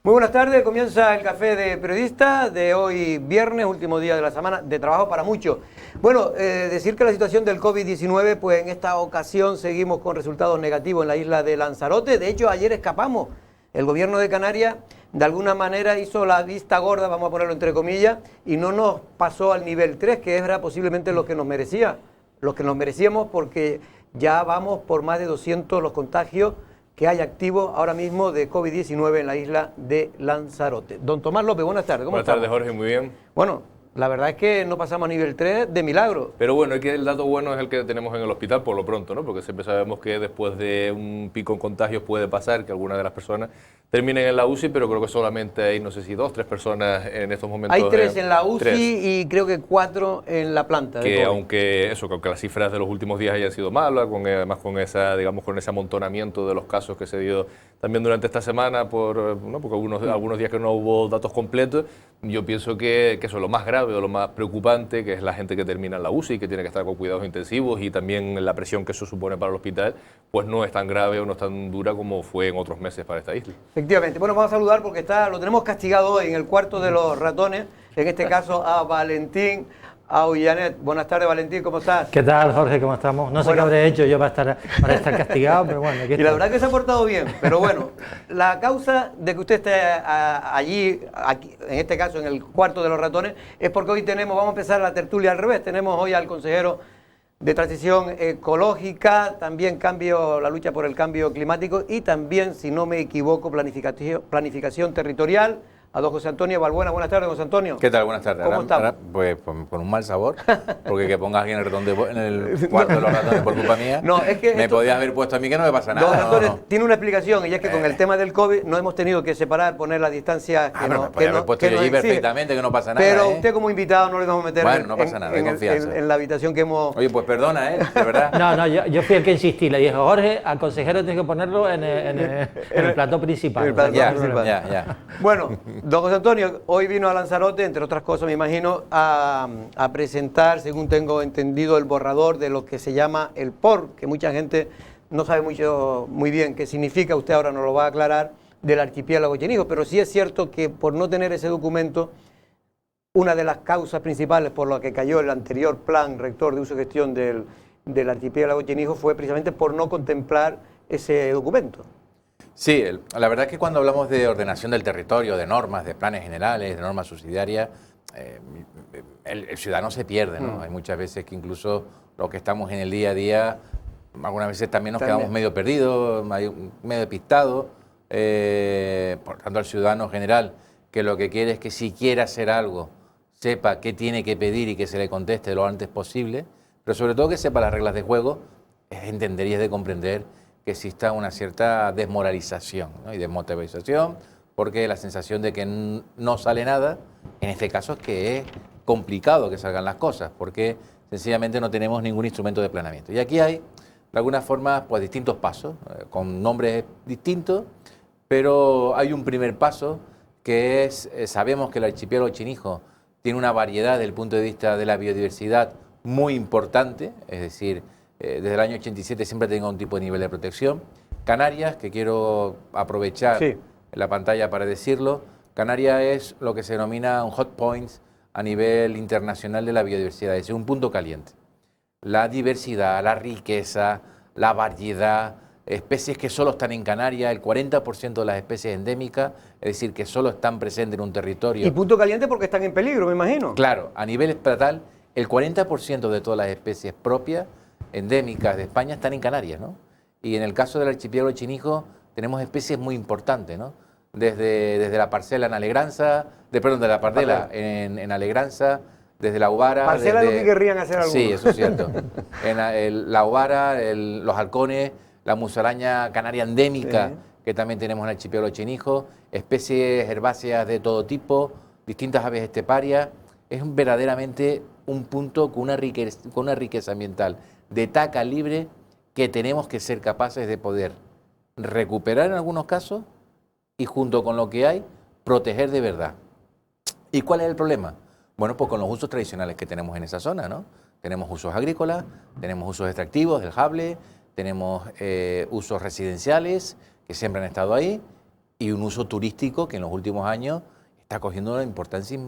Muy buenas tardes, comienza el Café de Periodista de hoy viernes, último día de la semana, de trabajo para muchos. Bueno, decir que la situación del COVID-19, pues en esta ocasión seguimos con resultados negativos en la isla de Lanzarote. De hecho, ayer escapamos. El gobierno de Canarias, de alguna manera, hizo la vista gorda, vamos a ponerlo entre comillas, y no nos pasó al nivel 3, que era posiblemente lo que nos merecía, lo que nos merecíamos, porque ya vamos por más de 200 los contagios que hay activos ahora mismo de COVID-19 en la isla de Lanzarote. Don Tomás López, buenas tardes. ¿Cómo estás? Buenas tardes, Jorge, muy bien. Bueno, la verdad es que no pasamos a nivel 3 de milagro. Pero bueno, es que el dato bueno es el que tenemos en el hospital por lo pronto, ¿no? Porque siempre sabemos que después de un pico en contagios puede pasar que algunas de las personas terminen en la UCI, pero creo que solamente hay, no sé si 2 o 3 personas en estos momentos. Hay 3 en la UCI 3. Y creo que 4 en la planta. Que aunque las cifras de los últimos días hayan sido malas, además con ese amontonamiento de los casos que se dio también durante esta semana, porque algunos días que no hubo datos completos, yo pienso que eso es lo más grave o lo más preocupante, que es la gente que termina en la UCI, que tiene que estar con cuidados intensivos, y también la presión que eso supone para el hospital, pues no es tan grave o no es tan dura como fue en otros meses para esta isla. Efectivamente. Bueno, vamos a saludar porque lo tenemos castigado hoy en el cuarto de los ratones, en este caso a Valentín Aullanet. Buenas tardes, Valentín, ¿cómo estás? ¿Qué tal, Jorge? ¿Cómo estamos? No sé qué habré hecho yo para estar castigado, pero bueno, aquí estoy. Y la verdad que se ha portado bien, pero bueno, la causa de que usted esté aquí, en este caso en el cuarto de los ratones, es porque hoy vamos a empezar la tertulia al revés. Tenemos hoy al consejero de Transición Ecológica, también la lucha por el cambio climático y también, si no me equivoco, planificación territorial, a don José Antonio Balbuena. Buenas tardes, José Antonio. ¿Qué tal? Buenas tardes. ¿Cómo estamos? Pues con un mal sabor, porque que pongas aquí en el cuarto de los ratones por culpa mía, no, es que me podías haber puesto a mí que no me pasa nada. Don Antonio tiene una explicación, y es que con el tema del COVID no hemos tenido que separar, poner la distancia que me podía haber puesto yo allí perfectamente, que no pasa nada. Pero usted como invitado no le vamos a meter no pasa nada, en la habitación que hemos... Oye, pues perdona, de verdad. No, yo fui el que insistí, le dije, Jorge, al consejero tienes que ponerlo en el plató principal. Ya. Bueno, don José Antonio, hoy vino a Lanzarote, entre otras cosas, me imagino, a presentar, según tengo entendido, el borrador de lo que se llama el POR, que mucha gente no sabe muy bien qué significa, usted ahora nos lo va a aclarar, del archipiélago Chinijo, pero sí es cierto que por no tener ese documento, una de las causas principales por la que cayó el anterior plan rector de uso y gestión del archipiélago Chinijo fue precisamente por no contemplar ese documento. Sí, la verdad es que cuando hablamos de ordenación del territorio, de normas, de planes generales, de normas subsidiarias, el ciudadano se pierde, ¿no? Hay muchas veces que incluso los que estamos en el día a día, algunas veces también nos quedamos medio perdidos, medio despistados. Por tanto, el ciudadano general, que lo que quiere es que si quiere hacer algo, sepa qué tiene que pedir y que se le conteste lo antes posible, pero sobre todo que sepa las reglas de juego, es de entender y es de comprender que exista una cierta desmoralización, ¿no? Y desmotivación, porque la sensación de que no sale nada, en este caso es que es complicado que salgan las cosas, porque sencillamente no tenemos ningún instrumento de planeamiento. Y aquí hay, de alguna forma, pues distintos pasos, con nombres distintos, pero hay un primer paso que es, sabemos que el archipiélago Chinijo tiene una variedad desde el punto de vista de la biodiversidad muy importante, es decir, desde el año 87 siempre tenga un tipo de nivel de protección. Canarias, que quiero aprovechar la pantalla para decirlo, Canarias es lo que se denomina un hot point a nivel internacional de la biodiversidad, es decir, un punto caliente. La diversidad, la riqueza, la variedad, especies que solo están en Canarias, el 40% de las especies endémicas, es decir, que solo están presentes en un territorio. Y punto caliente porque están en peligro, me imagino. Claro, a nivel estatal, el 40% de todas las especies propias endémicas de España están en Canarias, ¿no? Y en el caso del archipiélago Chinijo tenemos especies muy importantes, ¿no? Desde la parcela en Alegranza, de la pardela en Alegranza, desde la Ubara. Parcela es lo que querrían hacer algunos. Sí, eso es cierto. La Ubara, los halcones, la musaraña canaria endémica, que también tenemos en el archipiélago Chinijo, especies herbáceas de todo tipo, distintas aves esteparias. Es verdaderamente un punto con una riqueza ambiental de tal calibre que tenemos que ser capaces de poder recuperar en algunos casos y junto con lo que hay, proteger de verdad. ¿Y cuál es el problema? Bueno, pues con los usos tradicionales que tenemos en esa zona, ¿no? Tenemos usos agrícolas, tenemos usos extractivos del jable, tenemos usos residenciales que siempre han estado ahí y un uso turístico que en los últimos años está cogiendo una importancia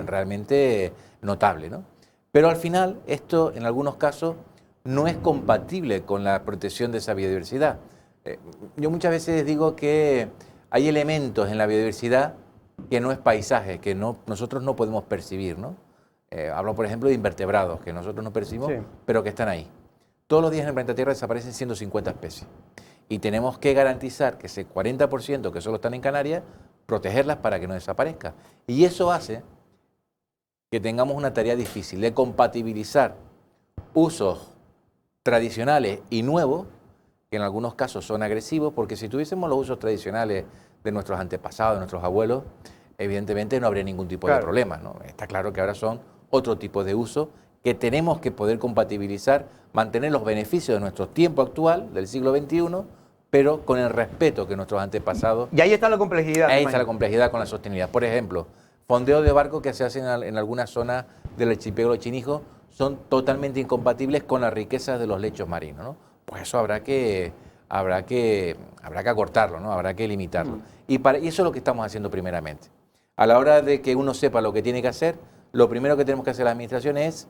realmente notable, ¿no? Pero al final esto en algunos casos no es compatible con la protección de esa biodiversidad. Yo muchas veces digo que hay elementos en la biodiversidad que no es paisaje, que nosotros no podemos percibir, ¿no? Hablo, por ejemplo, de invertebrados, que nosotros no percibimos, Sí. pero que están ahí. Todos los días en el planeta Tierra desaparecen 150 especies. Y tenemos que garantizar que ese 40% que solo están en Canarias, protegerlas para que no desaparezcan. Y eso hace que tengamos una tarea difícil de compatibilizar usos tradicionales y nuevos, que en algunos casos son agresivos, porque si tuviésemos los usos tradicionales de nuestros antepasados, de nuestros abuelos, evidentemente no habría ningún tipo de problema, ¿no? Está claro que ahora son otro tipo de usos que tenemos que poder compatibilizar, mantener los beneficios de nuestro tiempo actual, del siglo XXI, pero con el respeto que nuestros antepasados... Y ahí está la complejidad. Ahí está la complejidad con la sostenibilidad. Por ejemplo, fondeo de barcos que se hacen en algunas zonas del archipiélago Chinijo son totalmente incompatibles con las riquezas de los lechos marinos, ¿no? Pues eso habrá que acortarlo, ¿no? Habrá que limitarlo. Y eso es lo que estamos haciendo primeramente. A la hora de que uno sepa lo que tiene que hacer, lo primero que tenemos que hacer la administración es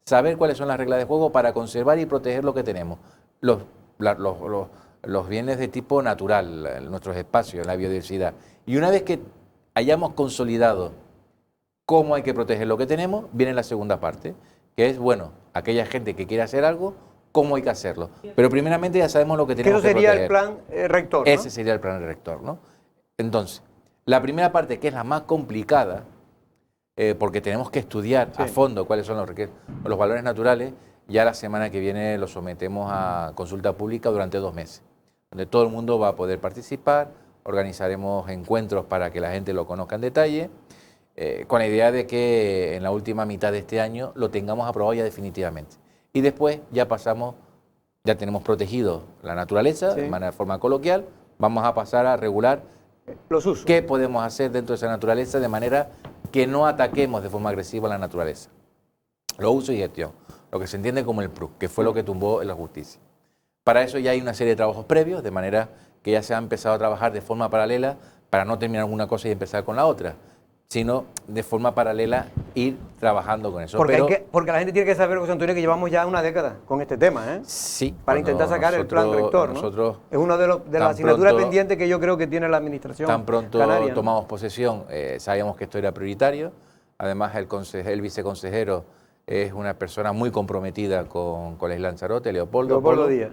saber cuáles son las reglas de juego para conservar y proteger lo que tenemos. Los bienes de tipo natural, nuestros espacios, la biodiversidad. Y una vez que hayamos consolidado cómo hay que proteger lo que tenemos, viene la segunda parte, que es, bueno, aquella gente que quiere hacer algo, cómo hay que hacerlo. Pero primeramente ya sabemos lo que tenemos que proteger. Eso sería el plan rector, ¿no? Ese sería el plan rector, ¿no? Entonces, la primera parte, que es la más complicada, porque tenemos que estudiar a fondo cuáles son los valores naturales, ya la semana que viene lo sometemos a consulta pública durante 2 meses, donde todo el mundo va a poder participar, organizaremos encuentros para que la gente lo conozca en detalle, con la idea de que en la última mitad de este año lo tengamos aprobado ya definitivamente. Y después ya tenemos protegido la naturaleza, de forma coloquial, vamos a pasar a regular los usos. ¿Qué podemos hacer dentro de esa naturaleza de manera que no ataquemos de forma agresiva a la naturaleza? Los usos y gestión, lo que se entiende como el PRUC, que fue lo que tumbó en la justicia. Para eso ya hay una serie de trabajos previos, de manera que ya se ha empezado a trabajar de forma paralela para no terminar una cosa y empezar con la otra, sino de forma paralela ir trabajando con eso. Porque la gente tiene que saber, José Antonio, que llevamos ya una década con este tema, ¿eh? Sí. Para intentar sacar el plan rector, ¿no? Es una de las asignaturas pendientes que yo creo que tiene la administración tan pronto canaria, ¿no? tomamos posesión, sabíamos que esto era prioritario. Además, el viceconsejero es una persona muy comprometida con la isla Lanzarote, Leopoldo Díaz.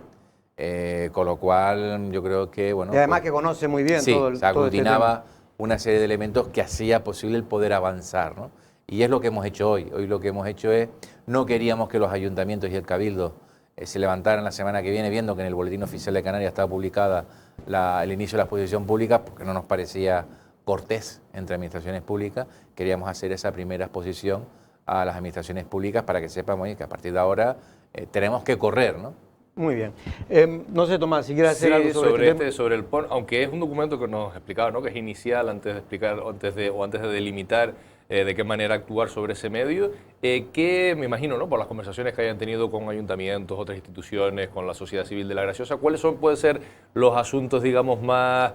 Con lo cual, yo creo que, bueno... Y además que conoce muy bien todo el se aglutinaba una serie de elementos que hacía posible el poder avanzar, ¿no? Y es lo que hemos hecho hoy. Hoy lo que hemos hecho es, no queríamos que los ayuntamientos y el Cabildo se levantaran la semana que viene viendo que en el Boletín Oficial de Canarias estaba publicada el inicio de la exposición pública, porque no nos parecía cortés entre administraciones públicas. Queríamos hacer esa primera exposición a las administraciones públicas para que sepan, oye, que a partir de ahora tenemos que correr, ¿no? Muy bien. No sé, Tomás, si quieres hacer algo sobre el PON, aunque es un documento que nos explicaba, ¿no? Que es inicial antes de delimitar de qué manera actuar sobre ese medio, que me imagino, ¿no? Por las conversaciones que hayan tenido con ayuntamientos, otras instituciones, con la sociedad civil de La Graciosa, ¿cuáles pueden ser los asuntos, digamos, más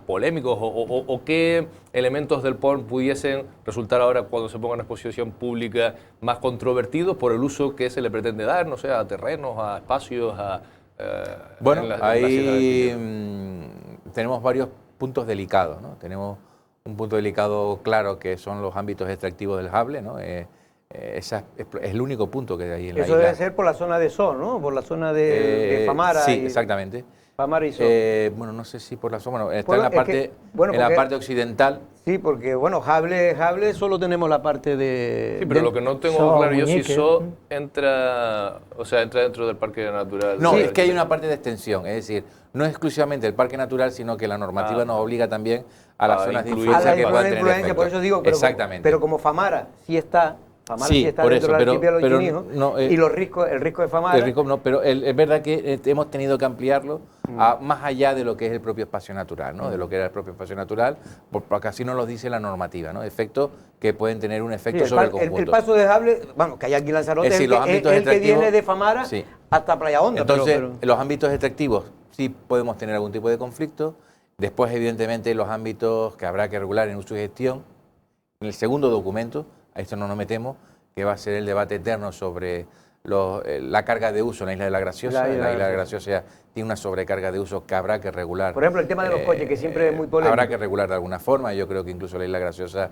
polémicos o qué elementos del PON pudiesen resultar ahora, cuando se ponga en exposición pública, más controvertidos por el uso que se le pretende dar, no sé, a terrenos, a espacios, bueno, ahí tenemos varios puntos delicados, ¿no? Tenemos un punto delicado claro que son los ámbitos extractivos del Hable, ¿no? Es el único punto que hay en la isla. Eso debe ser por la zona de Sol, ¿no? Por la zona de Famara. Sí, exactamente. Famara y Sol. Bueno, no sé si por la zona, está en la parte occiddental. Sí, porque, bueno, Hable solo tenemos la parte de... Sí, pero lo que no tengo claro yo si eso entra dentro del Parque Natural. No, es que hay una parte de extensión, es decir, no es exclusivamente el Parque Natural, sino que la normativa nos obliga también a las zonas de influencia que puedan tener efecto. Por eso digo, exactamente. Pero como Famara sí está... sí está dentro del archipiélago Chinijo, y el risco de Famara... pero es verdad que hemos tenido que ampliarlo más allá de lo que es el propio espacio natural, ¿no? De lo que era el propio espacio natural, porque así nos lo dice la normativa, ¿no? Efectos que pueden tener un efecto sobre el conjunto. El paso de Hable, bueno, que hay aquí en Lanzarote, es el que viene de Famara hasta Playa Honda. Entonces, en los ámbitos extractivos sí podemos tener algún tipo de conflicto. Después, evidentemente, los ámbitos que habrá que regular en uso y gestión. En el segundo documento, a esto no nos metemos, que va a ser el debate eterno sobre la carga de uso en la Isla de la Graciosa. La Isla de la Graciosa tiene una sobrecarga de uso que habrá que regular. Por ejemplo, el tema de los coches, que siempre es muy polémico. Habrá que regular de alguna forma. Yo creo que incluso la Isla Graciosa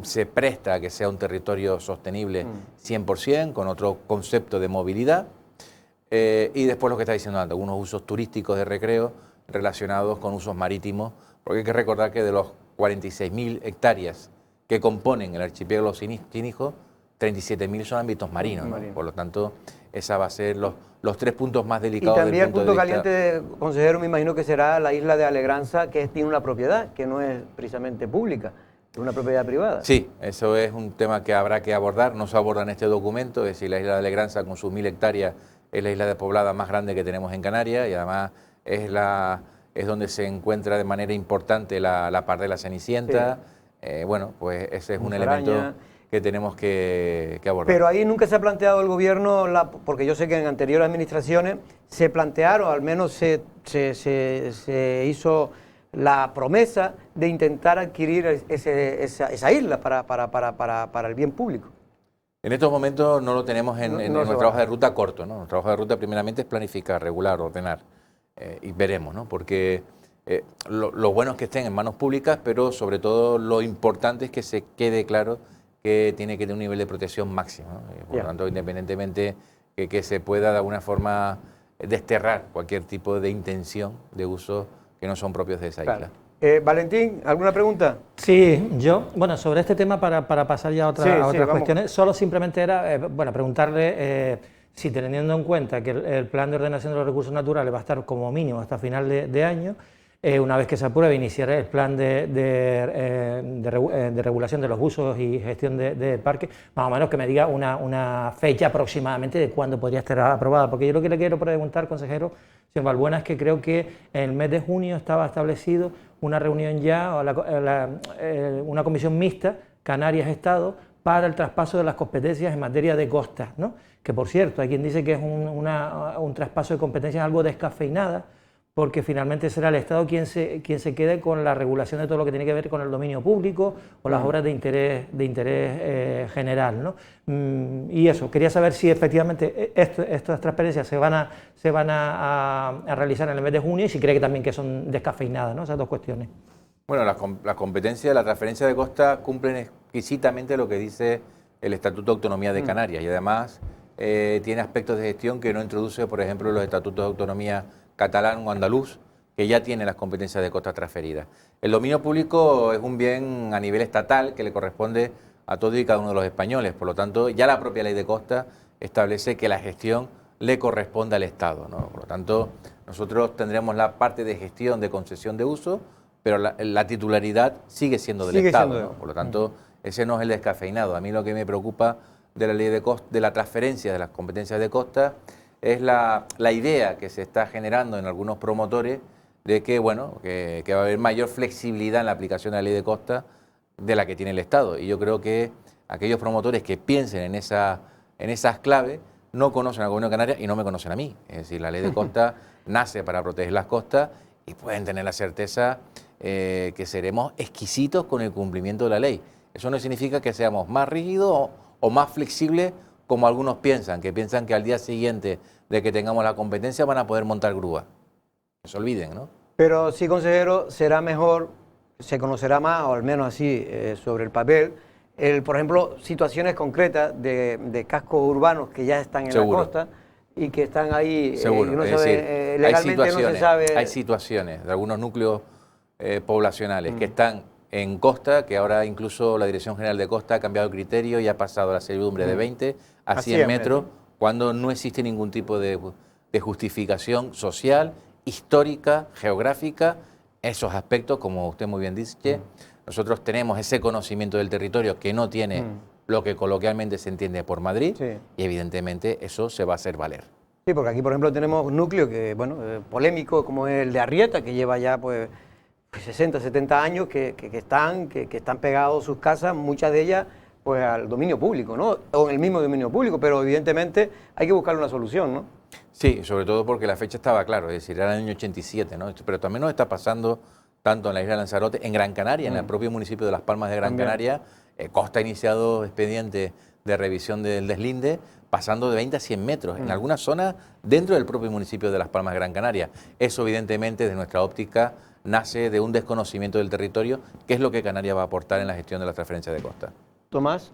se presta a que sea un territorio sostenible 100%, con otro concepto de movilidad. Y después lo que está diciendo antes, algunos usos turísticos de recreo relacionados con usos marítimos, porque hay que recordar que de los 46.000 hectáreas que componen el archipiélago Cínico, 37.000 son ámbitos marinos, ¿no? Por lo tanto, esa va a ser los 3 puntos más delicados. Y también del punto el punto de caliente, consejero, me imagino que será la isla de Alegranza, que tiene una propiedad que no es precisamente pública, es una propiedad privada. Sí, eso es un tema que habrá que abordar, no se aborda en este documento, es decir, la isla de Alegranza con sus 1.000 hectáreas es la isla de poblada más grande que tenemos en Canarias y además es donde se encuentra de manera importante la par de la Cenicienta. Sí. Bueno, pues ese es un elemento que tenemos que abordar. Pero ahí nunca se ha planteado el gobierno, porque yo sé que en anteriores administraciones se plantearon, al menos se hizo la promesa de intentar adquirir esa isla para el bien público. En estos momentos no lo tenemos en nuestro trabajo de ruta corto, ¿no? Nuestro trabajo de ruta primeramente es planificar, regular, ordenar y veremos, ¿no? Porque lo bueno es que estén en manos públicas, pero sobre todo lo importante es que se quede claro que tiene que tener un nivel de protección máximo, ¿no? Por lo tanto, independientemente que se pueda de alguna forma desterrar cualquier tipo de intención de uso que no son propios de esa isla. Valentín, ¿alguna pregunta? Sí, bueno, sobre este tema para pasar ya a otras cuestiones, solo simplemente era, preguntarle si teniendo en cuenta que el plan de ordenación de los recursos naturales va a estar como mínimo hasta final de año, una vez que se apruebe, iniciará el plan de regulación de los usos y gestión del parque, más o menos que me diga una fecha aproximadamente de cuándo podría estar aprobada, porque yo lo que le quiero preguntar, consejero, señor Balbuena, es que creo que en el mes de junio estaba establecido una reunión ya, una comisión mixta, Canarias-Estado, para el traspaso de las competencias en materia de costas, ¿no? Que por cierto, hay quien dice que es un traspaso de competencias algo descafeinada, porque finalmente será el Estado quien se quede con la regulación de todo lo que tiene que ver con el dominio público o las obras de interés general, ¿no? Y eso, quería saber si efectivamente estas transferencias se van a realizar en el mes de junio y si cree que también que son descafeinadas, ¿no? Esas dos cuestiones. Bueno, las competencias de la transferencia de costa cumplen exquisitamente lo que dice el Estatuto de Autonomía de Canarias y además tiene aspectos de gestión que no introduce, por ejemplo, los estatutos de autonomía catalán o andaluz, que ya tiene las competencias de costa transferidas. El dominio público es un bien a nivel estatal que le corresponde a todos y cada uno de los españoles, por lo tanto, ya la propia ley de costa establece que la gestión le corresponde al Estado, ¿no? Por lo tanto, nosotros tendremos la parte de gestión de concesión de uso, pero la titularidad sigue siendo del Estado, ¿no? Por lo tanto, ese no es el descafeinado. A mí lo que me preocupa de la ley de la transferencia de las competencias de costa es la idea que se está generando en algunos promotores de que, bueno, que va a haber mayor flexibilidad en la aplicación de la ley de costa de la que tiene el Estado. Y yo creo que aquellos promotores que piensen en esas claves no conocen al Gobierno de Canarias y no me conocen a mí. Es decir, la ley de costa nace para proteger las costas y pueden tener la certeza que seremos exquisitos con el cumplimiento de la ley. Eso no significa que seamos más rígidos o más flexibles como algunos piensan, que al día siguiente de que tengamos la competencia van a poder montar grúa. No se olviden, ¿no? Pero sí, consejero, será mejor, se conocerá más, o al menos así, sobre el papel, por ejemplo, situaciones concretas de cascos urbanos que ya están en la costa y que están ahí, seguro. no sabe, legalmente no se sabe. Hay situaciones de algunos núcleos poblacionales que están en costa, que ahora incluso la Dirección General de Costa ha cambiado el criterio y ha pasado la servidumbre de 20 a 100 metros, cuando no existe ningún tipo de justificación social, histórica, geográfica. Esos aspectos, como usted muy bien dice, nosotros tenemos ese conocimiento del territorio que no tiene lo que coloquialmente se entiende por Madrid y evidentemente eso se va a hacer valer. Sí, porque aquí, por ejemplo, tenemos núcleos que, polémicos, como el de Arrieta, que lleva ya 60, 70 años que están pegados sus casas, muchas de ellas pues al dominio público, ¿no? O en el mismo dominio público, pero evidentemente hay que buscar una solución, ¿no? Sí, sobre todo porque la fecha estaba claro, es decir, era el año 87, ¿no? Pero también nos está pasando tanto en la isla de Lanzarote, en Gran Canaria, en el propio municipio de Las Palmas de Gran Canaria, Costa ha iniciado expediente de revisión del deslinde, pasando de 20 a 100 metros, en algunas zonas dentro del propio municipio de Las Palmas de Gran Canaria. Eso, evidentemente, desde nuestra óptica, nace de un desconocimiento del territorio, que es lo que Canarias va a aportar en la gestión de las transferencias de costa. Tomás.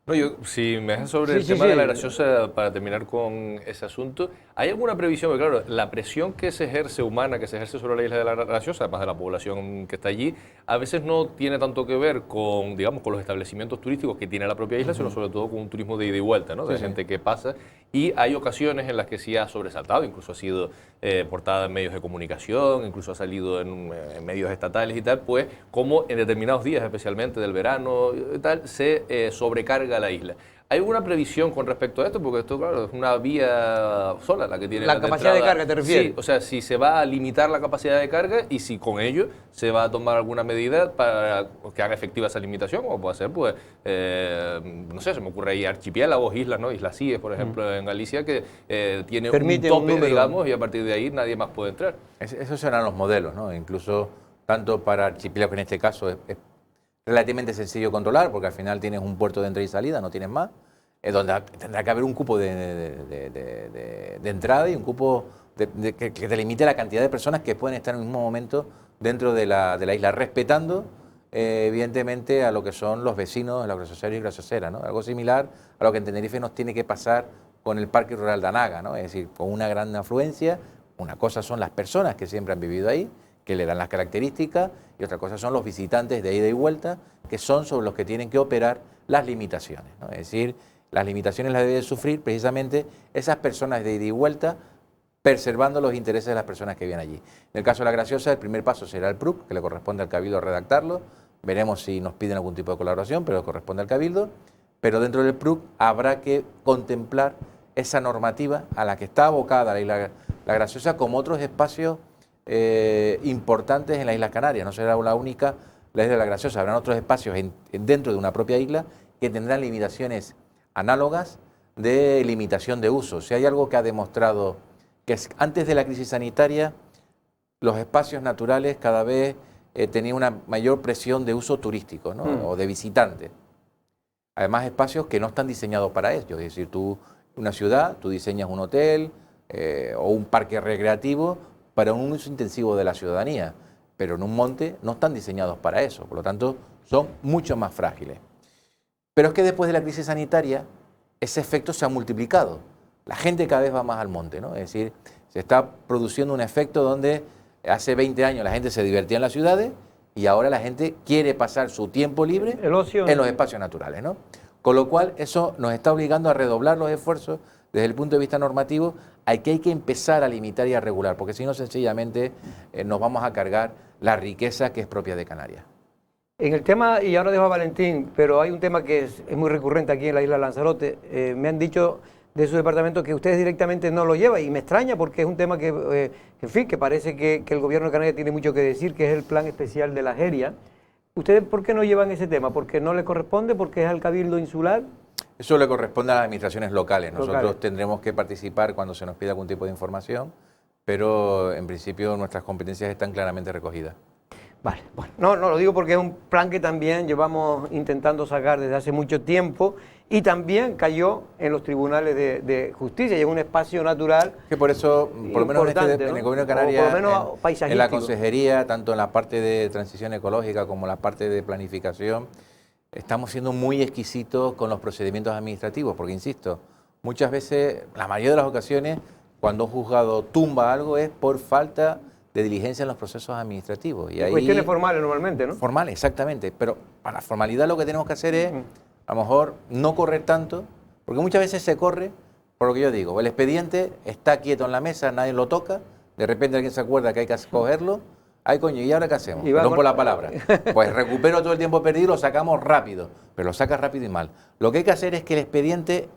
No, yo, si me dejas sobre el tema de la graciosa, para terminar con ese asunto, ¿hay alguna previsión? Porque claro, la presión que se ejerce humana, que se ejerce sobre la isla de la Graciosa, además de la población que está allí, a veces no tiene tanto que ver con, digamos, con los establecimientos turísticos que tiene la propia isla, sino sobre todo con un turismo de ida y vuelta, ¿no? De gente que pasa. Y hay ocasiones en las que sí ha sobresaltado, incluso ha sido portada en medios de comunicación, incluso ha salido en medios estatales y tal, pues como en determinados días, especialmente del verano y tal, se sobrecarga la isla. ¿Hay alguna previsión con respecto a esto? Porque esto, claro, es una vía sola la que tiene la capacidad de carga, ¿te refieres? Sí, o sea, si se va a limitar la capacidad de carga y si con ello se va a tomar alguna medida para que haga efectiva esa limitación, como puede ser, pues, no sé, se me ocurre ahí archipiélagos, islas, ¿no? Islas Cíes, por ejemplo, en Galicia, que tiene permite un tope, digamos, y a partir de ahí nadie más puede entrar. Esos serán los modelos, ¿no? Incluso tanto para archipiélagos, que en este caso es relativamente sencillo controlar, porque al final tienes un puerto de entrada y salida, no tienes más, donde tendrá que haber un cupo de entrada y un cupo que delimite la cantidad de personas que pueden estar en un mismo momento dentro de la isla, respetando evidentemente a lo que son los vecinos, los gracioseros y gracioseras, ¿no? Algo similar a lo que en Tenerife nos tiene que pasar con el Parque Rural de Anaga, ¿no? Es decir, con una gran afluencia. Una cosa son las personas que siempre han vivido ahí, que le dan las características, y otra cosa son los visitantes de ida y vuelta, que son sobre los que tienen que operar las limitaciones, ¿no? Es decir, las limitaciones las deben sufrir precisamente esas personas de ida y vuelta, preservando los intereses de las personas que viven allí. En el caso de la Graciosa, el primer paso será el PRUC, que le corresponde al Cabildo redactarlo. Veremos si nos piden algún tipo de colaboración, pero corresponde al Cabildo. Pero dentro del PRUC habrá que contemplar esa normativa a la que está abocada la isla La Graciosa, como otros espacios importantes en las Islas Canarias. No será la única la isla de La Graciosa, habrán otros espacios dentro de una propia isla que tendrán limitaciones análogas de limitación de uso. Si hay algo que ha demostrado que antes de la crisis sanitaria, los espacios naturales cada vez tenían una mayor presión de uso turístico, ¿no? O de visitantes. Además, espacios que no están diseñados para ello. Es decir, una ciudad, tú diseñas un hotel o un parque recreativo para un uso intensivo de la ciudadanía, pero en un monte no están diseñados para eso. Por lo tanto, son mucho más frágiles. Pero es que después de la crisis sanitaria, ese efecto se ha multiplicado. La gente cada vez va más al monte, ¿no? Es decir, se está produciendo un efecto donde hace 20 años la gente se divertía en las ciudades y ahora la gente quiere pasar su tiempo libre en los espacios naturales, ¿no? Con lo cual, eso nos está obligando a redoblar los esfuerzos desde el punto de vista normativo. Hay que empezar a limitar y a regular, porque si no, sencillamente nos vamos a cargar la riqueza que es propia de Canarias. En el tema, y ahora dejo a Valentín, pero hay un tema que es muy recurrente aquí en la isla de Lanzarote. Me han dicho de su departamento que ustedes directamente no lo llevan, y me extraña porque es un tema que, en fin, que parece que el gobierno de Canarias tiene mucho que decir, que es el plan especial de la Jeria. ¿Ustedes por qué no llevan ese tema? ¿Porque no le corresponde? ¿Porque es al Cabildo Insular? Eso le corresponde a las administraciones locales. Nosotros tendremos que participar cuando se nos pida algún tipo de información, pero en principio nuestras competencias están claramente recogidas. Vale, bueno, no lo digo porque es un plan que también llevamos intentando sacar desde hace mucho tiempo y también cayó en los tribunales de justicia y en un espacio natural. Que por eso, por lo menos en el Gobierno de Canarias, en la consejería, tanto en la parte de transición ecológica como en la parte de planificación, estamos siendo muy exquisitos con los procedimientos administrativos, porque insisto, muchas veces, la mayoría de las ocasiones, cuando un juzgado tumba algo es por falta de diligencia en los procesos administrativos. Y ahí, cuestiones formales normalmente, ¿no? Formales, exactamente. Pero para la formalidad lo que tenemos que hacer es, a lo mejor, no correr tanto, porque muchas veces se corre, por lo que yo digo, el expediente está quieto en la mesa, nadie lo toca, de repente alguien se acuerda que hay que cogerlo, ay coño, ¿y ahora qué hacemos? Perdón por la palabra. Pues recupero todo el tiempo perdido, lo sacamos rápido, pero lo sacas rápido y mal. Lo que hay que hacer es que el expediente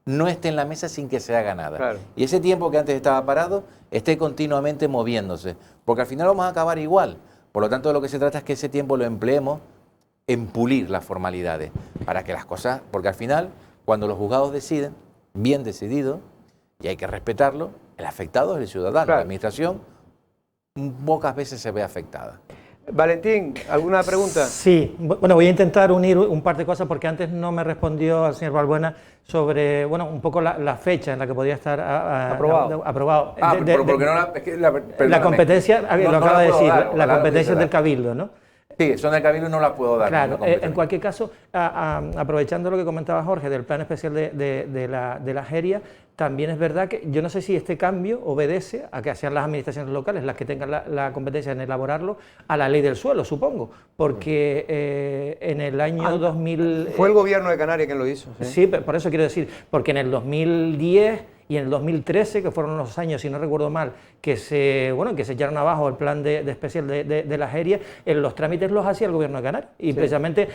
no esté en la mesa sin que se haga nada. Claro. Y ese tiempo que antes estaba parado, esté continuamente moviéndose, porque al final vamos a acabar igual. Por lo tanto, de lo que se trata es que ese tiempo lo empleemos en pulir las formalidades, para que las cosas, porque al final, cuando los juzgados deciden, bien decidido, y hay que respetarlo, el afectado es el ciudadano, claro. La administración pocas veces se ve afectada. Valentín, ¿alguna pregunta? Sí, bueno, voy a intentar unir un par de cosas porque antes no me respondió al señor Balbuena sobre, bueno, un poco la fecha en la que podría estar aprobado. Pero porque no la... Es que la competencia, lo acaba de decir, la competencia es del Cabildo, ¿no? Sí, son del Cabildo y no las puedo dar. Claro, en cualquier caso, aprovechando lo que comentaba Jorge del plan especial de la Jeria, también es verdad que yo no sé si este cambio obedece a que sean las administraciones locales las que tengan la competencia en elaborarlo, a la ley del suelo, supongo, porque en el año 2000... Fue el gobierno de Canarias quien lo hizo. Sí, por eso quiero decir, porque en el 2010... y en el 2013, que fueron los años, si no recuerdo mal, que se echaron abajo el plan especial de la Jeria, los trámites los hacía el Gobierno de Canarias y precisamente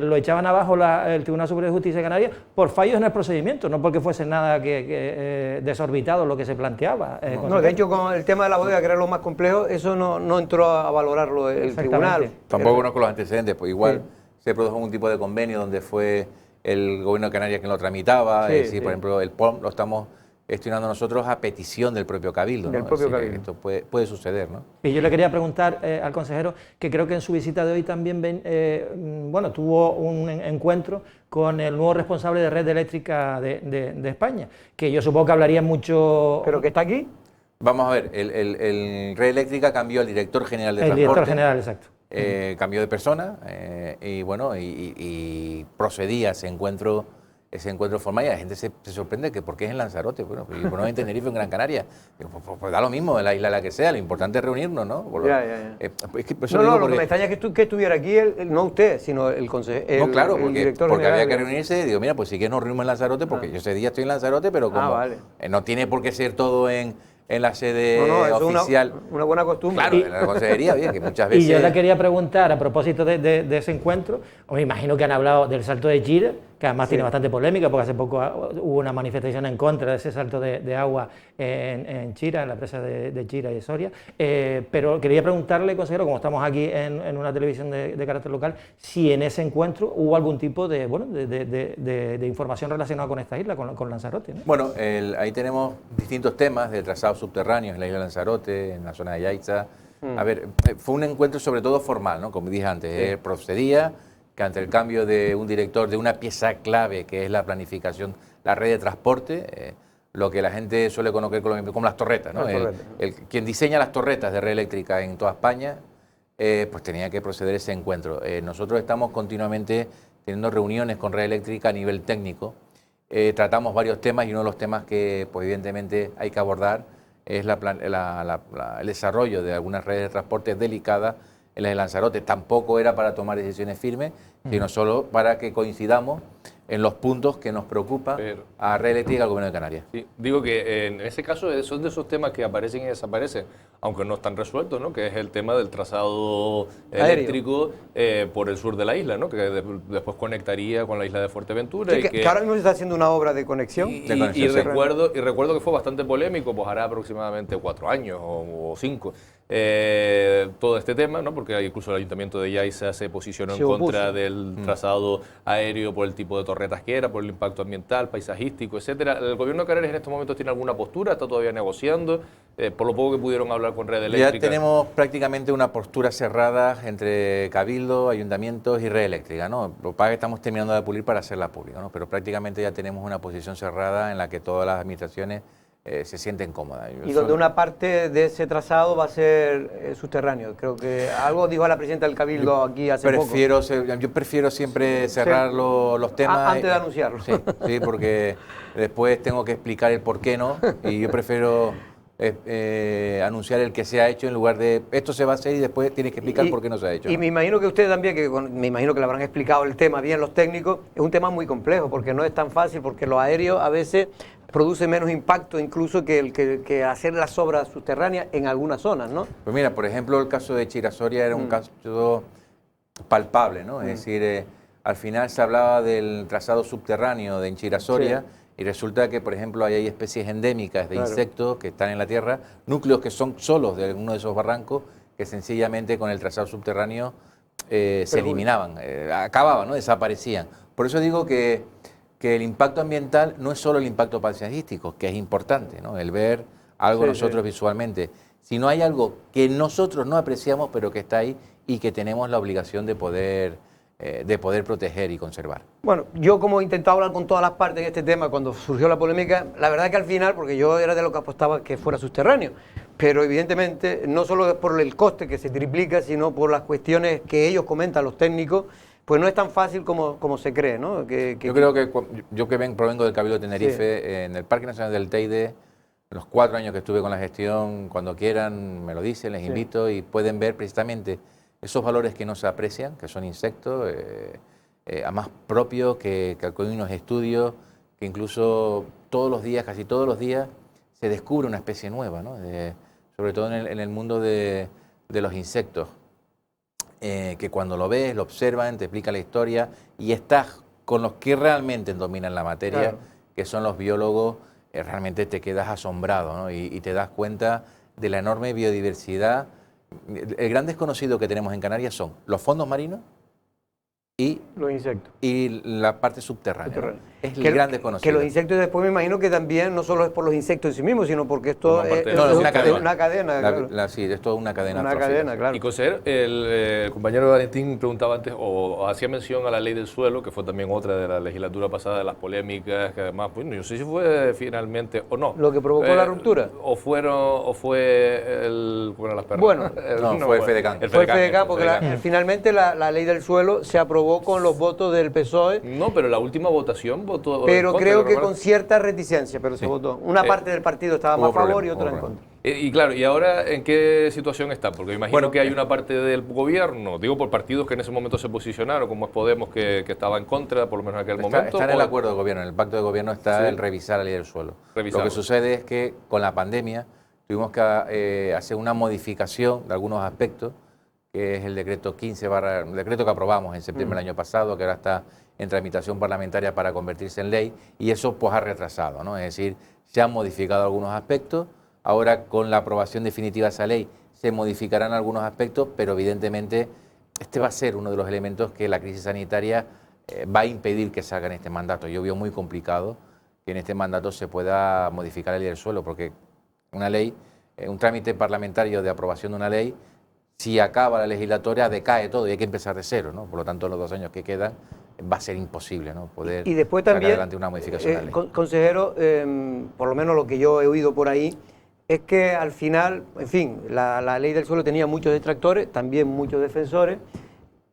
lo echaban abajo el Tribunal Superior de Justicia de Canarias por fallos en el procedimiento, no porque fuese nada desorbitado lo que se planteaba. No, de hecho, con el tema de la bodega, que era lo más complejo, eso no entró a valorarlo el tribunal. Tampoco conozco los antecedentes, pues igual se produjo un tipo de convenio donde fue el Gobierno de Canarias quien lo tramitaba, por ejemplo, el POM lo estamos gestionando nosotros a petición del propio Cabildo. Del propio Cabildo. Esto puede suceder, ¿no? Y yo le quería preguntar al consejero, que creo que en su visita de hoy también tuvo un encuentro con el nuevo responsable de Red Eléctrica de España, que yo supongo que hablaría mucho... ¿Pero que está aquí? Vamos a ver, el Red Eléctrica cambió al director general de transporte. El director general, exacto. Cambió de persona y procedía a ese encuentro formal y la gente se sorprende que por qué es en Lanzarote, bueno, pues no en Tenerife o en Gran Canaria. Pues da lo mismo, en la isla la que sea, lo importante es reunirnos, ¿no? Es que lo que me extraña es que estuviera aquí, no usted, sino el consejero. No, claro, porque había que reunirse, digo, mira, pues sí que nos reunimos en Lanzarote, porque yo ese día estoy en Lanzarote, pero como no tiene por qué ser todo en la sede oficial. Una buena costumbre. Claro, en la consejería, bien, que muchas veces... Y yo le quería preguntar, a propósito de ese encuentro, me imagino que han hablado del salto de Chira, que además tiene bastante polémica, porque hace poco hubo una manifestación en contra de ese salto de agua en Chira, en la presa de Chira y de Soria, pero quería preguntarle, consejero, como estamos aquí en una televisión de carácter local, si en ese encuentro hubo algún tipo de información relacionada con esta isla, con Lanzarote, ¿no? Bueno, ahí tenemos distintos temas de trazados subterráneos en la isla de Lanzarote, en la zona de Yaiza. A ver, fue un encuentro sobre todo formal, ¿no? Como dije antes, procedía que ante el cambio de un director de una pieza clave que es la planificación, la red de transporte, lo que la gente suele conocer como las torretas, ¿no? Quien diseña las torretas de red eléctrica en toda España, pues tenía que proceder ese encuentro. Nosotros estamos continuamente teniendo reuniones con red eléctrica a nivel técnico, tratamos varios temas y uno de los temas que pues, evidentemente hay que abordar es el desarrollo de algunas redes de transporte delicadas en la de Lanzarote. Tampoco era para tomar decisiones firmes, sino solo para que coincidamos en los puntos que nos preocupa a Red Eléctrica y al Gobierno de Canarias. Sí, digo que en ese caso son de esos temas que aparecen y desaparecen, aunque no están resueltos, ¿no? Que es el tema del trazado eléctrico por el sur de la isla, ¿no? Que después conectaría con la isla de Fuerteventura. Sí, que ahora mismo se está haciendo una obra de conexión. Y recuerdo que fue bastante polémico, pues hará aproximadamente 4 años o 5. Todo este tema, ¿no? Porque incluso el Ayuntamiento de Yaiza se posicionó en contra del trazado aéreo por el tipo de torretas que era, por el impacto ambiental, paisajístico, etcétera. ¿El Gobierno de Canarias en estos momentos tiene alguna postura? ¿Está todavía negociando? Por lo poco que pudieron hablar con Red Eléctrica. Ya tenemos prácticamente una postura cerrada entre Cabildo, ayuntamientos y Red Eléctrica, ¿no? Lo que pasa es que estamos terminando de pulir para hacerla pública, ¿no? Pero prácticamente ya tenemos una posición cerrada en la que todas las administraciones se sienten cómodas. Y donde una parte de ese trazado va a ser subterráneo. Creo que algo dijo la presidenta del Cabildo aquí hace poco. Yo prefiero siempre cerrar los temas. Antes de anunciarlo. Sí, porque después tengo que explicar el por qué no. Y yo prefiero anunciar el que se ha hecho en lugar de esto se va a hacer y después tienes que explicar por qué no se ha hecho. Y me imagino que usted también, me imagino que le habrán explicado el tema bien los técnicos, es un tema muy complejo porque no es tan fácil, porque los aéreos a veces produce menos impacto incluso que hacer las obras subterráneas en algunas zonas, ¿no? Pues mira, por ejemplo, el caso de Chira Soria era un caso palpable, ¿no? Es decir, al final se hablaba del trazado subterráneo de Chira Soria y resulta que, por ejemplo, hay especies endémicas de insectos que están en la tierra, núcleos que son solos de uno de esos barrancos que sencillamente con el trazado subterráneo se eliminaban, acababan, ¿no? Desaparecían. Por eso digo que el impacto ambiental no es solo el impacto paisajístico, que es importante, ¿no? El ver algo nosotros visualmente, sino hay algo que nosotros no apreciamos pero que está ahí y que tenemos la obligación de poder proteger y conservar. Bueno, yo como he intentado hablar con todas las partes en este tema cuando surgió la polémica, la verdad es que al final, porque yo era de los que apostaba que fuera subterráneo, pero evidentemente no solo es por el coste que se triplica, sino por las cuestiones que ellos comentan, los técnicos, pues no es tan fácil como se cree, ¿no? Yo creo que yo provengo del Cabildo de Tenerife, en el Parque Nacional del Teide, los 4 años que estuve con la gestión, cuando quieran me lo dicen, les invito y pueden ver precisamente esos valores que no se aprecian, que son insectos, además propios, que con unos estudios, que incluso todos los días, casi todos los días, se descubre una especie nueva, ¿no? Sobre todo en el mundo de los insectos, que cuando lo ves, lo observan, te explica la historia y estás con los que realmente dominan la materia, claro, que son los biólogos, realmente te quedas asombrado, ¿no? Y te das cuenta de la enorme biodiversidad. El gran desconocido que tenemos en Canarias son los fondos marinos y los insectos. Y la parte subterránea. ¿No? Es el gran desconocido. Que los insectos después me imagino que también no solo es por los insectos en sí mismos, sino porque esto es una cadena. Una cadena, claro. Sí, es toda una cadena. Una cadena, claro. Y consejero, el compañero Valentín preguntaba antes, o hacía mención a la ley del suelo, que fue también otra de la legislatura pasada de las polémicas, que además, pues no sé si fue finalmente o no. Lo que provocó la ruptura. O fue el... Bueno, las perras. Bueno, fue el FEDECAN. Fue el FEDECAN, porque finalmente la ley del suelo se aprobó con los votos del PSOE. No, pero la última votación votó. Pero creo que con cierta reticencia, pero se votó. Una parte del partido estaba más a favor y otra en contra. Y claro, ¿y ahora en qué situación está? Porque imagino que hay una parte del gobierno, digo por partidos que en ese momento se posicionaron, como es Podemos, que estaba en contra, por lo menos en aquel momento. Está en el acuerdo de gobierno, en el pacto de gobierno está el revisar la ley del suelo. Lo que sucede es que con la pandemia tuvimos que hacer una modificación de algunos aspectos, que es el decreto 15 el decreto que aprobamos en septiembre del año pasado, que ahora está en tramitación parlamentaria para convertirse en ley, y eso pues ha retrasado, ¿no? Es decir, se han modificado algunos aspectos, ahora con la aprobación definitiva de esa ley se modificarán algunos aspectos, pero evidentemente este va a ser uno de los elementos que la crisis sanitaria va a impedir que salga en este mandato. Yo veo muy complicado que en este mandato se pueda modificar la ley del suelo, porque una ley, un trámite parlamentario de aprobación de una ley, si acaba la legislatura decae todo y hay que empezar de cero, ¿no? Por lo tanto, los 2 años que quedan va a ser imposible, ¿no? Poder y después también, sacar adelante una modificación de la ley. Consejero, por lo menos lo que yo he oído por ahí, es que al final, en fin, la ley del suelo tenía muchos detractores, también muchos defensores,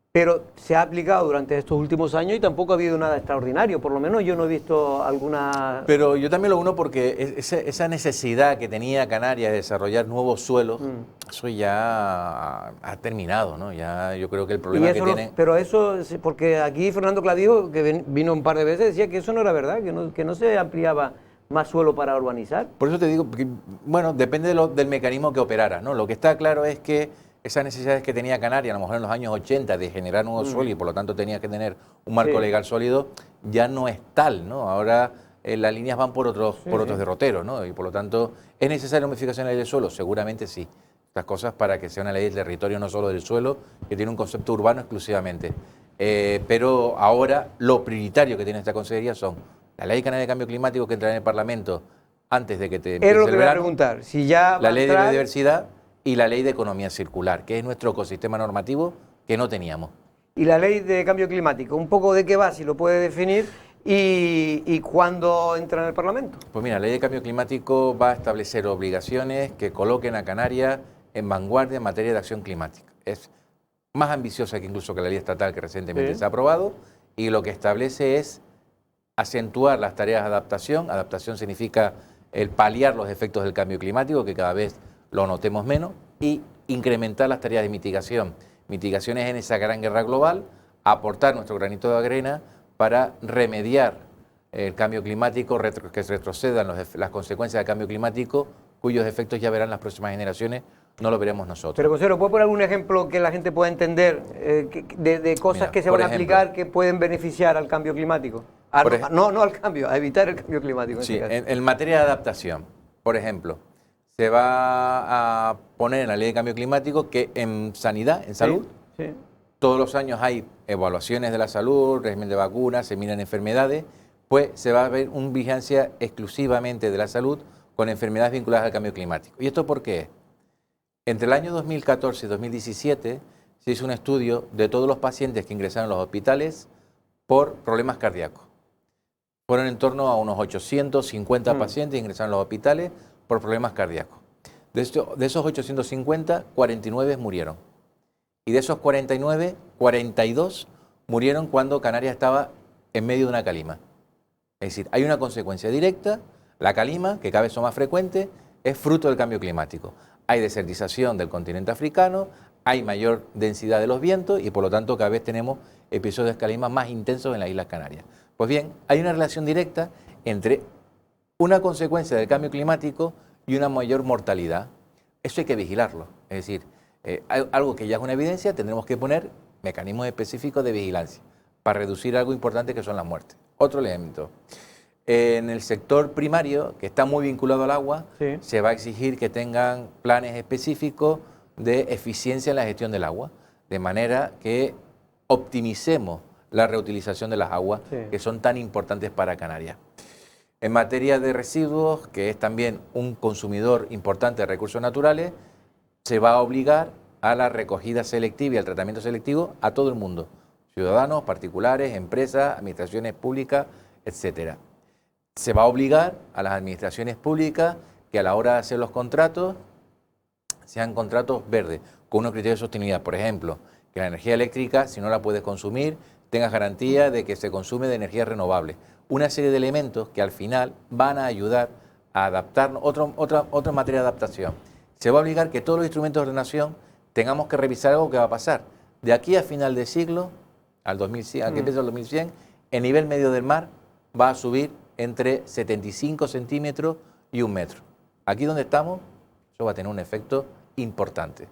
pero se ha aplicado durante estos últimos años y tampoco ha habido nada extraordinario, por lo menos yo no he visto alguna... Pero yo también lo uno porque esa necesidad que tenía Canarias de desarrollar nuevos suelos, eso ya ha terminado, ¿no? Ya yo creo que el problema que tienen... Pero eso, porque aquí Fernando Clavijo, que vino un par de veces, decía que eso no era verdad, que no se ampliaba más suelo para urbanizar. Por eso te digo, que, bueno, depende del mecanismo que operara, ¿no? Lo que está claro es que esas necesidades que tenía Canarias, a lo mejor en los años 80, de generar nuevos suelos y por lo tanto tenía que tener un marco legal sólido, ya no es tal, ¿no? Ahora las líneas van por otros derroteros, ¿no? Y por lo tanto, ¿es necesaria modificación de la ley del suelo? Seguramente sí. Estas cosas para que sea una ley del territorio, no solo del suelo, que tiene un concepto urbano exclusivamente. Pero ahora lo prioritario que tiene esta consejería son la ley canaria de cambio climático que entra en el Parlamento antes de que te empiece el verano. Era lo que voy a preguntar. Si ya la ley de biodiversidad y la ley de economía circular, que es nuestro ecosistema normativo que no teníamos. Y la ley de cambio climático, un poco de qué va, si lo puede definir, y cuándo entra en el Parlamento. Pues mira, la ley de cambio climático va a establecer obligaciones que coloquen a Canarias en vanguardia en materia de acción climática. Es más ambiciosa que incluso que la ley estatal que recientemente se ha aprobado, y lo que establece es acentuar las tareas de adaptación. Adaptación significa el paliar los efectos del cambio climático, que cada vez lo notemos menos, y incrementar las tareas de mitigación. Mitigaciones en esa gran guerra global, aportar nuestro granito de arena para remediar el cambio climático, que retrocedan las consecuencias del cambio climático, cuyos efectos ya verán las próximas generaciones, no lo veremos nosotros. Pero, consejero, ¿puede poner algún ejemplo que la gente pueda entender de cosas que se van a aplicar que pueden beneficiar al cambio climático? No al cambio, a evitar el cambio climático. Sí, en materia de adaptación, por ejemplo, se va a poner en la ley de cambio climático que en sanidad, en salud, todos los años hay evaluaciones de la salud, régimen de vacunas, se miran enfermedades, pues se va a ver una vigilancia exclusivamente de la salud con enfermedades vinculadas al cambio climático. ¿Y esto por qué? Entre el año 2014 y 2017 se hizo un estudio de todos los pacientes que ingresaron a los hospitales por problemas cardíacos. Fueron en torno a unos 850 pacientes que ingresaron a los hospitales por problemas cardíacos. De esos 850, 49 murieron. Y de esos 49, 42 murieron cuando Canarias estaba en medio de una calima. Es decir, hay una consecuencia directa. La calima, que cada vez son más frecuentes, es fruto del cambio climático. Hay desertización del continente africano, hay mayor densidad de los vientos y por lo tanto cada vez tenemos episodios de calima más intensos en las Islas Canarias. Pues bien, hay una relación directa entre una consecuencia del cambio climático y una mayor mortalidad. Eso hay que vigilarlo. Es decir, algo que ya es una evidencia, tendremos que poner mecanismos específicos de vigilancia para reducir algo importante que son las muertes. Otro elemento. En el sector primario, que está muy vinculado al agua, Sí. se va a exigir que tengan planes específicos de eficiencia en la gestión del agua, de manera que optimicemos la reutilización de las aguas, Sí. que son tan importantes para Canarias. En materia de residuos, que es también un consumidor importante de recursos naturales, se va a obligar a la recogida selectiva y al tratamiento selectivo a todo el mundo, ciudadanos, particulares, empresas, administraciones públicas, etcétera. Se va a obligar a las administraciones públicas que a la hora de hacer los contratos sean contratos verdes, con unos criterios de sostenibilidad. Por ejemplo, que la energía eléctrica, si no la puedes consumir, tengas garantía de que se consume de energía renovable. Una serie de elementos que al final van a ayudar a adaptarnos, otra materia de adaptación. Se va a obligar que todos los instrumentos de ordenación tengamos que revisar algo que va a pasar. De aquí a final de siglo, al 2100, al que empieza el 2100, el nivel medio del mar va a subir entre 75 centímetros y 1 metro. Aquí donde estamos, eso va a tener un efecto importante.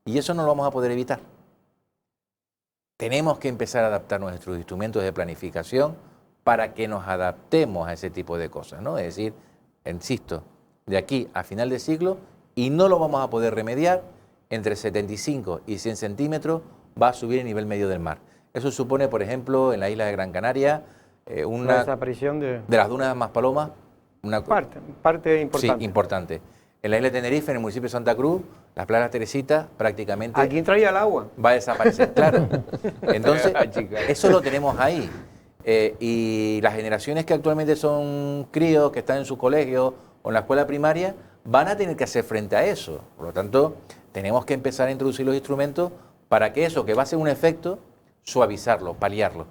Y eso no lo vamos a poder evitar. Tenemos que empezar a adaptar nuestros instrumentos de planificación para que nos adaptemos a ese tipo de cosas, ¿no? Es decir, insisto, de aquí a final de siglo, y no lo vamos a poder remediar, entre 75 y 100 centímetros va a subir el nivel medio del mar. Eso supone, por ejemplo, en la isla de Gran Canaria, La una desaparición de las dunas de Maspalomas, una parte importante. Sí, importante. En la isla de Tenerife, en el municipio de Santa Cruz, las playas Teresita prácticamente Aquí entraría el agua. va a desaparecer, claro. Entonces, eso lo tenemos ahí. Y las generaciones que actualmente son críos, que están en su colegio o en la escuela primaria, van a tener que hacer frente a eso. Por lo tanto, tenemos que empezar a introducir los instrumentos para que eso, que va a ser un efecto, suavizarlo, paliarlo.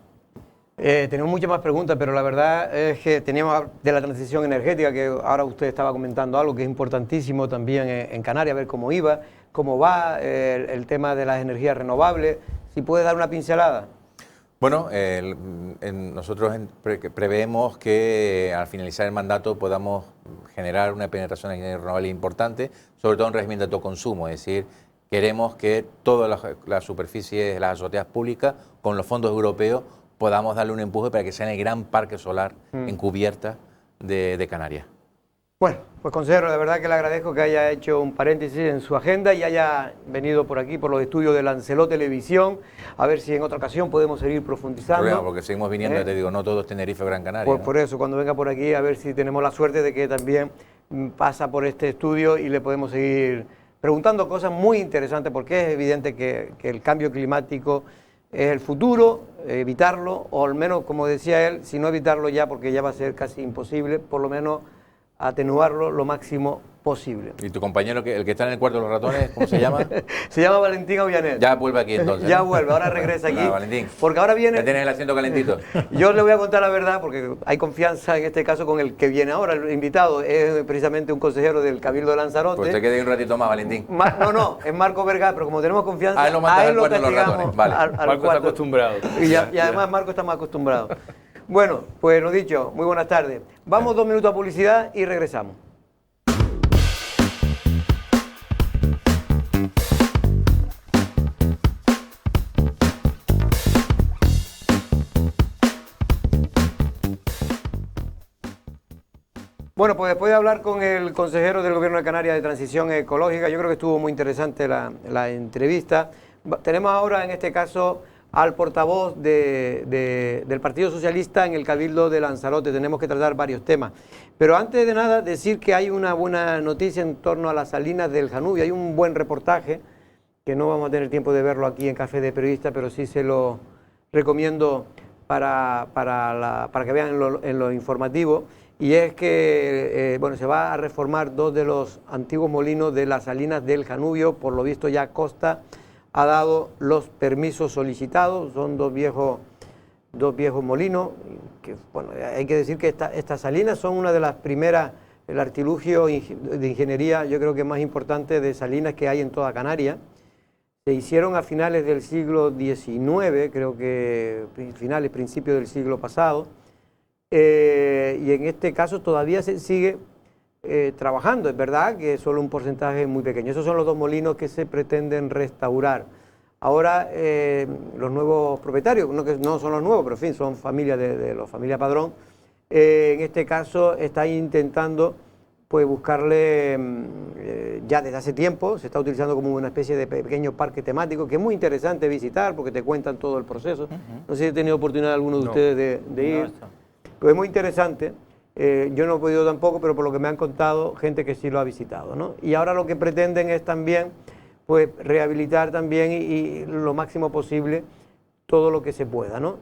Tenemos muchas más preguntas, pero la verdad es que teníamos de la transición energética, que ahora usted estaba comentando algo que es importantísimo también en Canarias, ver cómo iba, cómo va el tema de las energías renovables. Si puede dar una pincelada. Bueno, nosotros preveemos que al finalizar el mandato podamos generar una penetración en energías renovables importante, sobre todo en régimen de autoconsumo, es decir, queremos que todas las superficies de las azoteas públicas, con los fondos europeos, podamos darle un empuje para que sea el gran parque solar en cubierta de Canarias. Bueno, pues consejero, de verdad que le agradezco que haya hecho un paréntesis en su agenda y haya venido por aquí, por los estudios de Lancelot Televisión, a ver si en otra ocasión podemos seguir profundizando. Problema, porque seguimos viniendo, te digo, no todo es Tenerife o Gran Canaria. Pues ¿no? por eso, cuando venga por aquí, a ver si tenemos la suerte de que también pasa por este estudio y le podemos seguir preguntando cosas muy interesantes, porque es evidente que el cambio climático es el futuro, evitarlo, o al menos, como decía él, si no evitarlo ya, porque ya va a ser casi imposible, por lo menos atenuarlo lo máximo posible. ¿Y tu compañero, el que está en el cuarto de los ratones, cómo se llama? Se llama Valentín Aullanet. Ya vuelve aquí entonces. Ya ¿no? vuelve, ahora regresa aquí. Ah, Valentín. Porque ahora viene... Ya tienes el asiento calentito. Yo le voy a contar la verdad, porque hay confianza en este caso con el que viene ahora, el invitado. Es precisamente un consejero del Cabildo de Lanzarote. Pues te quede un ratito más, Valentín. No, es Marco Vergara, pero como tenemos confianza, Ah, él lo manda a él al lo cuarto de los castigamos ratones, vale. al Marco está cuarto. acostumbrado. Y además Marco está más acostumbrado. Bueno, pues lo dicho, muy buenas tardes. Vamos 2 minutos a publicidad y regresamos. Bueno, pues después de hablar con el consejero del Gobierno de Canarias de Transición Ecológica, yo creo que estuvo muy interesante la entrevista. Tenemos ahora, en este caso, al portavoz del Partido Socialista en el Cabildo de Lanzarote. Tenemos que tratar varios temas. Pero antes de nada, decir que hay una buena noticia en torno a las salinas del Janubia. Hay un buen reportaje que no vamos a tener tiempo de verlo aquí en Café de Periodista, pero sí se lo recomiendo para que vean en lo informativo, y es que bueno, se va a reformar 2 de los antiguos molinos de las Salinas del Janubio. Por lo visto ya Costa ha dado los permisos solicitados, son dos viejos molinos, que bueno, hay que decir que estas salinas son una de las primeras, el artilugio de ingeniería yo creo que más importante de salinas que hay en toda Canarias. Se hicieron a finales del siglo XIX, creo que principios del siglo pasado, y en este caso todavía se sigue trabajando. Es verdad que es solo un porcentaje muy pequeño. Esos son los 2 molinos que se pretenden restaurar. Ahora los nuevos propietarios, no son los nuevos, pero en fin, son familias de la familia Padrón, en este caso está intentando pues buscarle, ya desde hace tiempo, se está utilizando como una especie de pequeño parque temático, que es muy interesante visitar porque te cuentan todo el proceso. No sé si he tenido oportunidad alguno de ustedes de ir, pues es muy interesante. Yo no he podido tampoco, pero por lo que me han contado, gente que sí lo ha visitado, ¿no? Y ahora lo que pretenden es también pues rehabilitar también y lo máximo posible todo lo que se pueda, ¿no?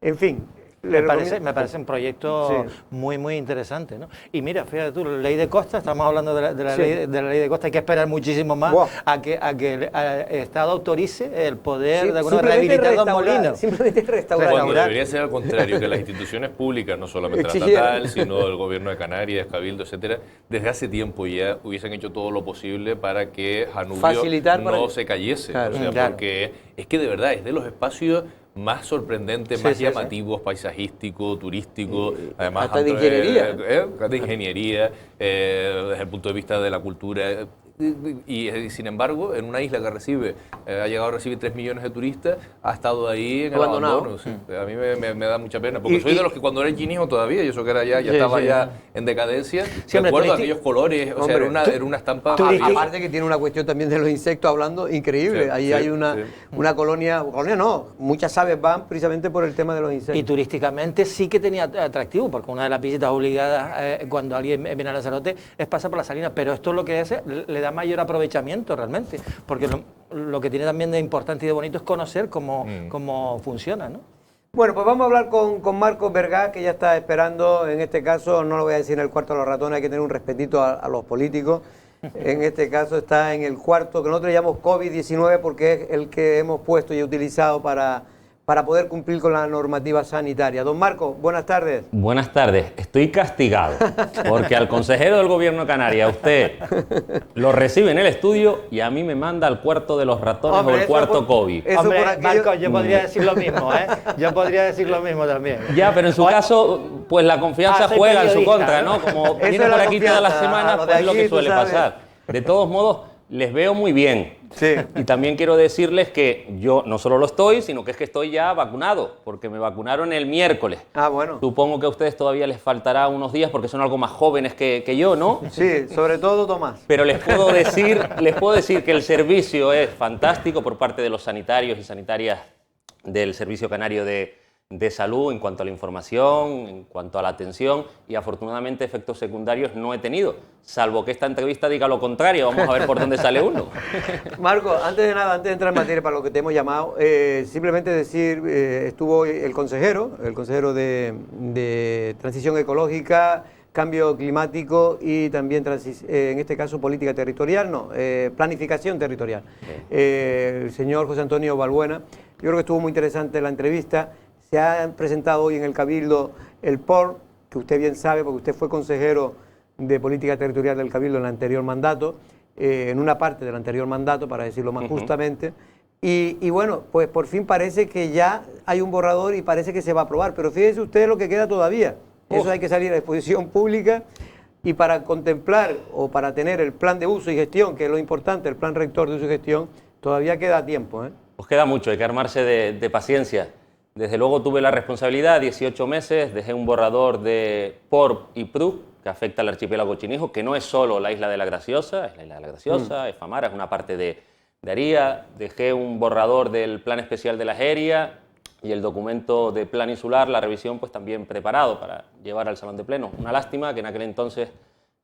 En fin. Me parece un proyecto muy, muy interesante, ¿no? Y mira, fíjate tú, la ley de Costa, estamos hablando de la ley de Costa, hay que esperar muchísimo más a que el Estado autorice el poder de alguna rehabilitar los molinos. Simplemente restaurar. Cuando debería ser al contrario, que las instituciones públicas, no solamente la estatal, sino el gobierno de Canarias, Cabildo, etcétera, desde hace tiempo ya hubiesen hecho todo lo posible para que Janubio no se cayese. Claro, o sea, porque es que de verdad es de los espacios más sorprendentes, más llamativos, paisajístico, turístico, además hasta de ingeniería. De ingeniería, desde el punto de vista de la cultura. Y sin embargo, en una isla que ha llegado a recibir 3 millones de turistas, ha estado ahí en el abandono. Sí. A mí me da mucha pena, porque soy de los que cuando era el Chinijo todavía, y eso que era ya estaba ya en decadencia, recuerdo aquellos colores, o sea, era una estampa. Aparte que tiene una cuestión también de los insectos hablando increíble. Ahí hay una colonia no, muchas aves van precisamente por el tema de los insectos. Y turísticamente sí que tenía atractivo, porque una de las visitas obligadas cuando alguien viene a Lanzarote es pasar por las salinas, pero esto es lo que le da mayor aprovechamiento realmente, porque lo que tiene también de importante y de bonito es conocer cómo funciona, ¿no? Bueno, pues vamos a hablar con Marcos Vergá, que ya está esperando. En este caso, no lo voy a decir en el cuarto de los ratones, hay que tener un respetito a los políticos. En este caso está en el cuarto, que nosotros llamamos COVID-19 porque es el que hemos puesto y utilizado para poder cumplir con la normativa sanitaria. Don Marcos, buenas tardes. Buenas tardes. Estoy castigado porque al consejero del Gobierno de Canarias, usted lo recibe en el estudio y a mí me manda al cuarto de los ratones o el cuarto COVID. Hombre, Marcos, yo podría decir lo mismo, ¿eh? Yo podría decir lo mismo también. Ya, pero en su caso, pues la confianza juega en su contra, ¿no? Como viene por aquí todas las semanas, pues es lo que suele pasar. De todos modos, les veo muy bien. Sí. Y también quiero decirles que yo no solo lo estoy, sino que es que estoy ya vacunado, porque me vacunaron el miércoles. Ah, bueno. Supongo que a ustedes todavía les faltará unos días porque son algo más jóvenes que yo, ¿no? Sí, sobre todo Tomás. Pero les puedo decir que el servicio es fantástico por parte de los sanitarios y sanitarias del Servicio Canario de Salud en cuanto a la información, en cuanto a la atención, y afortunadamente efectos secundarios no he tenido, salvo que esta entrevista diga lo contrario. Vamos a ver por dónde sale uno. Marco, antes de entrar en materia para lo que te hemos llamado, simplemente decir, estuvo el consejero de Transición Ecológica, Cambio Climático y también, en este caso, Política Territorial, Planificación Territorial. El señor José Antonio Balbuena. Yo creo que estuvo muy interesante la entrevista. Se ha presentado hoy en el Cabildo el POR, que usted bien sabe, porque usted fue consejero de Política Territorial del Cabildo en el anterior mandato, en una parte del anterior mandato, para decirlo más justamente. Y bueno, pues por fin parece que ya hay un borrador y parece que se va a aprobar, pero fíjese usted lo que queda todavía. Eso hay que salir a exposición pública, y para contemplar o para tener el plan de uso y gestión, que es lo importante, el plan rector de uso y gestión, todavía queda tiempo, ¿eh? Pues queda mucho, hay que armarse de paciencia. Desde luego tuve la responsabilidad, 18 meses, dejé un borrador de POR y PRU que afecta al archipiélago Chinijo, que no es solo la isla de la Graciosa, es la isla de la Graciosa, es Famara, es una parte de Aría. Dejé un borrador del plan especial de la Jeria y el documento de plan insular, la revisión, pues también preparado para llevar al Salón de Pleno. Una lástima que en aquel entonces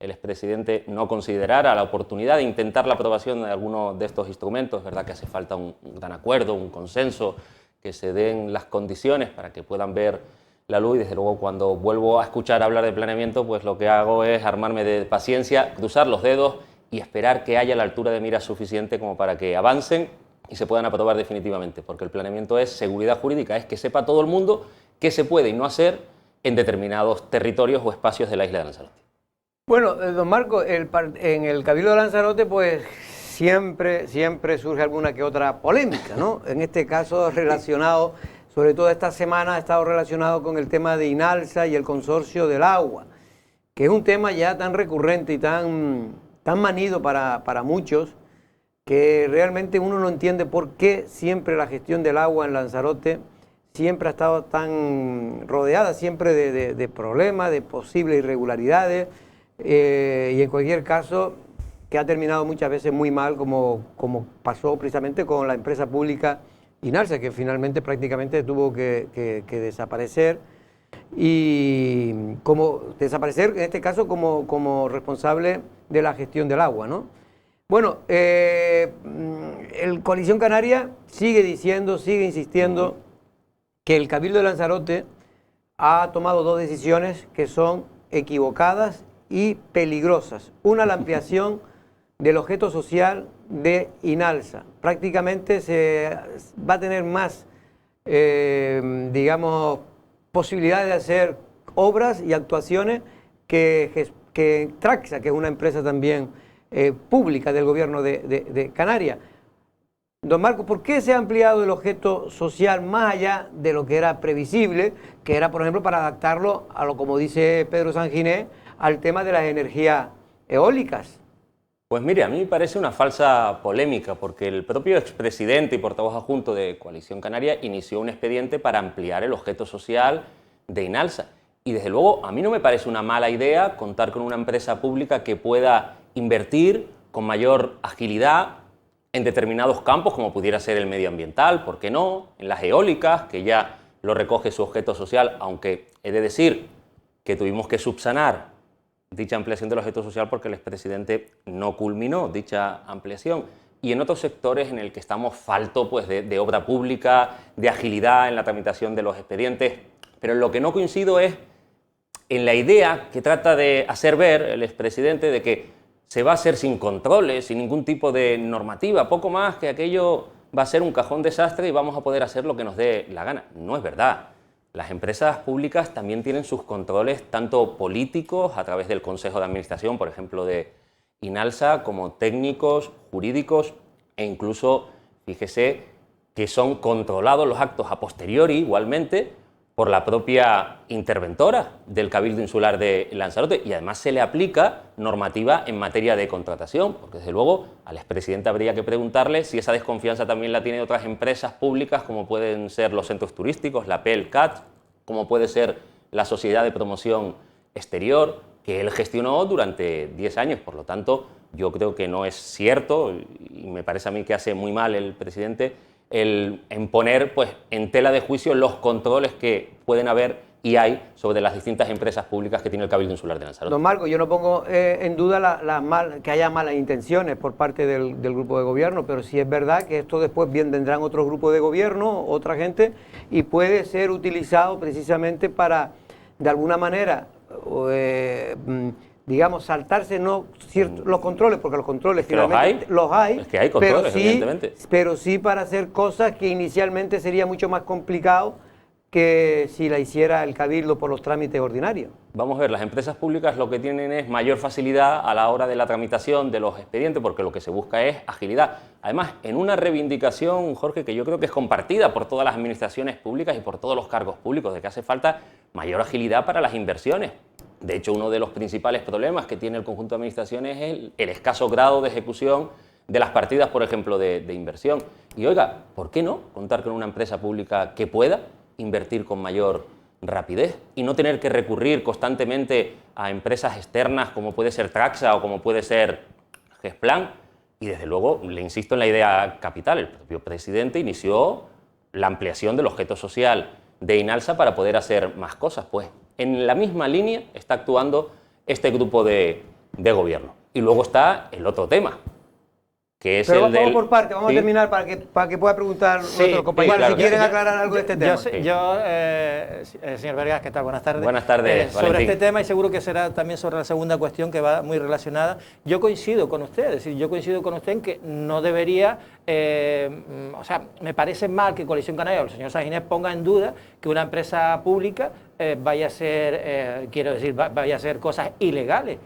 el expresidente no considerara la oportunidad de intentar la aprobación de alguno de estos instrumentos. Es verdad que hace falta un gran acuerdo, un consenso, que se den las condiciones para que puedan ver la luz, y desde luego cuando vuelvo a escuchar hablar de planeamiento, pues lo que hago es armarme de paciencia, cruzar los dedos y esperar que haya la altura de mira suficiente como para que avancen y se puedan aprobar definitivamente, porque el planeamiento es seguridad jurídica, es que sepa todo el mundo qué se puede y no hacer en determinados territorios o espacios de la isla de Lanzarote. Bueno, don Marco, en el Cabildo de Lanzarote pues siempre surge alguna que otra polémica, ¿no? En este caso relacionado, sobre todo esta semana, ha estado relacionado con el tema de Inalsa y el consorcio del agua, que es un tema ya tan recurrente y tan manido para muchos, que realmente uno no entiende por qué siempre la gestión del agua en Lanzarote siempre ha estado tan rodeada siempre de problemas, de posibles irregularidades, y en cualquier caso que ha terminado muchas veces muy mal, como pasó precisamente con la empresa pública Inalsa, que finalmente prácticamente tuvo que desaparecer, y desaparecer en este caso como responsable de la gestión del agua, ¿no? Bueno, el Coalición Canaria sigue insistiendo que el Cabildo de Lanzarote ha tomado dos decisiones que son equivocadas y peligrosas. Una, la ampliación del objeto social de Inalsa. Prácticamente se va a tener más, digamos, posibilidades de hacer obras y actuaciones que Traxa, que es una empresa también pública del gobierno de Canarias. Don Marco, ¿por qué se ha ampliado el objeto social más allá de lo que era previsible, que era, por ejemplo, para adaptarlo a lo, como dice Pedro Sanginés, al tema de las energías eólicas? Pues mire, a mí me parece una falsa polémica, porque el propio expresidente y portavoz adjunto de Coalición Canaria inició un expediente para ampliar el objeto social de Inalsa. Y desde luego a mí no me parece una mala idea contar con una empresa pública que pueda invertir con mayor agilidad en determinados campos, como pudiera ser el medioambiental, ¿por qué no? En las eólicas, que ya lo recoge su objeto social, aunque he de decir que tuvimos que subsanar dicha ampliación del objeto social porque el expresidente no culminó dicha ampliación. Y en otros sectores en el que estamos falto pues, de obra pública, de agilidad en la tramitación de los expedientes. Pero en lo que no coincido es en la idea que trata de hacer ver el expresidente de que se va a hacer sin controles, sin ningún tipo de normativa, poco más que aquello va a ser un cajón desastre y vamos a poder hacer lo que nos dé la gana. No es verdad. Las empresas públicas también tienen sus controles, tanto políticos, a través del Consejo de Administración, por ejemplo, de Inalsa, como técnicos, jurídicos, e incluso, fíjese, que son controlados los actos a posteriori, igualmente, por la propia interventora del Cabildo Insular de Lanzarote, y además se le aplica normativa en materia de contratación, porque desde luego al expresidente habría que preguntarle si esa desconfianza también la tiene otras empresas públicas, como pueden ser los centros turísticos, la PELCAT, como puede ser la Sociedad de Promoción Exterior, que él gestionó durante 10 años. Por lo tanto, yo creo que no es cierto, y me parece a mí que hace muy mal el presidente, en poner pues, en tela de juicio los controles que pueden haber y hay sobre las distintas empresas públicas que tiene el Cabildo Insular de Lanzarote. Don Marco, yo no pongo en duda que haya malas intenciones por parte del grupo de gobierno, pero sí es verdad que esto después bien vendrán otros grupos de gobierno, otra gente, y puede ser utilizado precisamente para, de alguna manera, digamos, saltarse los controles, porque los controles finalmente los hay, es que hay controles, evidentemente. Pero sí para hacer cosas que inicialmente sería mucho más complicado que si la hiciera el Cabildo por los trámites ordinarios. Vamos a ver, las empresas públicas lo que tienen es mayor facilidad a la hora de la tramitación de los expedientes, porque lo que se busca es agilidad. Además, en una reivindicación, Jorge, que yo creo que es compartida por todas las administraciones públicas y por todos los cargos públicos, de que hace falta mayor agilidad para las inversiones. De hecho, uno de los principales problemas que tiene el conjunto de administraciones es el escaso grado de ejecución de las partidas, por ejemplo, de inversión. Y oiga, ¿por qué no contar con una empresa pública que pueda invertir con mayor rapidez y no tener que recurrir constantemente a empresas externas como puede ser Traxa o como puede ser Gesplan? Y desde luego, le insisto en la idea capital, el propio presidente inició la ampliación del objeto social de Inalsa para poder hacer más cosas. Pues en la misma línea está actuando este grupo de de gobierno. Y luego está el otro tema, que es Pero el vamos del... por parte, vamos ¿Sí? a terminar para que pueda preguntar nuestros compañeros claro, si quieren yo- aclarar algo de este tema. Señor Vergas, ¿qué tal? Buenas tardes. Buenas tardes, Sobre Valentín. este tema, y seguro que será también sobre la segunda cuestión que va muy relacionada, yo coincido con usted, es decir, yo coincido con usted en que no debería, o sea, me parece mal que Coalición Canaria o el señor Sanginés ponga en duda que una empresa pública vaya a ser, quiero decir, vaya a hacer cosas ilegales.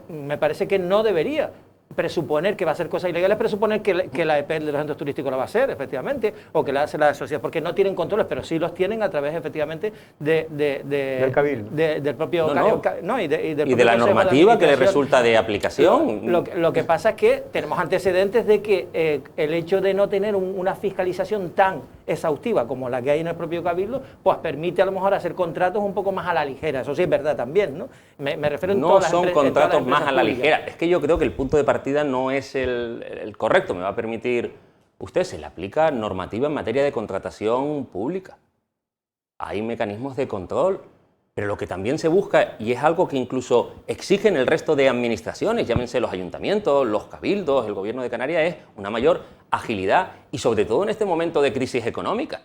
Me parece que no debería presuponer que va a hacer cosas ilegales, presuponer que la EPEL de los centros turísticos la va a hacer, efectivamente, o que la hace la sociedad, porque no tienen controles, pero sí los tienen a través, efectivamente, Del Cabildo. del propio... No. Y del Y propio de la Consejo de normativa que le Administración. resulta de aplicación. Lo que pasa es que tenemos antecedentes de que el hecho de no tener una fiscalización tan exhaustiva como la que hay en el propio Cabildo, pues permite a lo mejor hacer contratos un poco más a la ligera. Eso sí es verdad también, ¿no? Me refiero en No todas las son en todas las contratos más empresas a la públicas. ligera. Es que yo creo que el punto de partida no es el correcto. Me va a permitir usted, se le aplica normativa en materia de contratación pública. Hay mecanismos de control. Pero lo que también se busca, y es algo que incluso exigen el resto de administraciones, llámense los ayuntamientos, los cabildos, el gobierno de Canarias, es una mayor agilidad y sobre todo en este momento de crisis económica.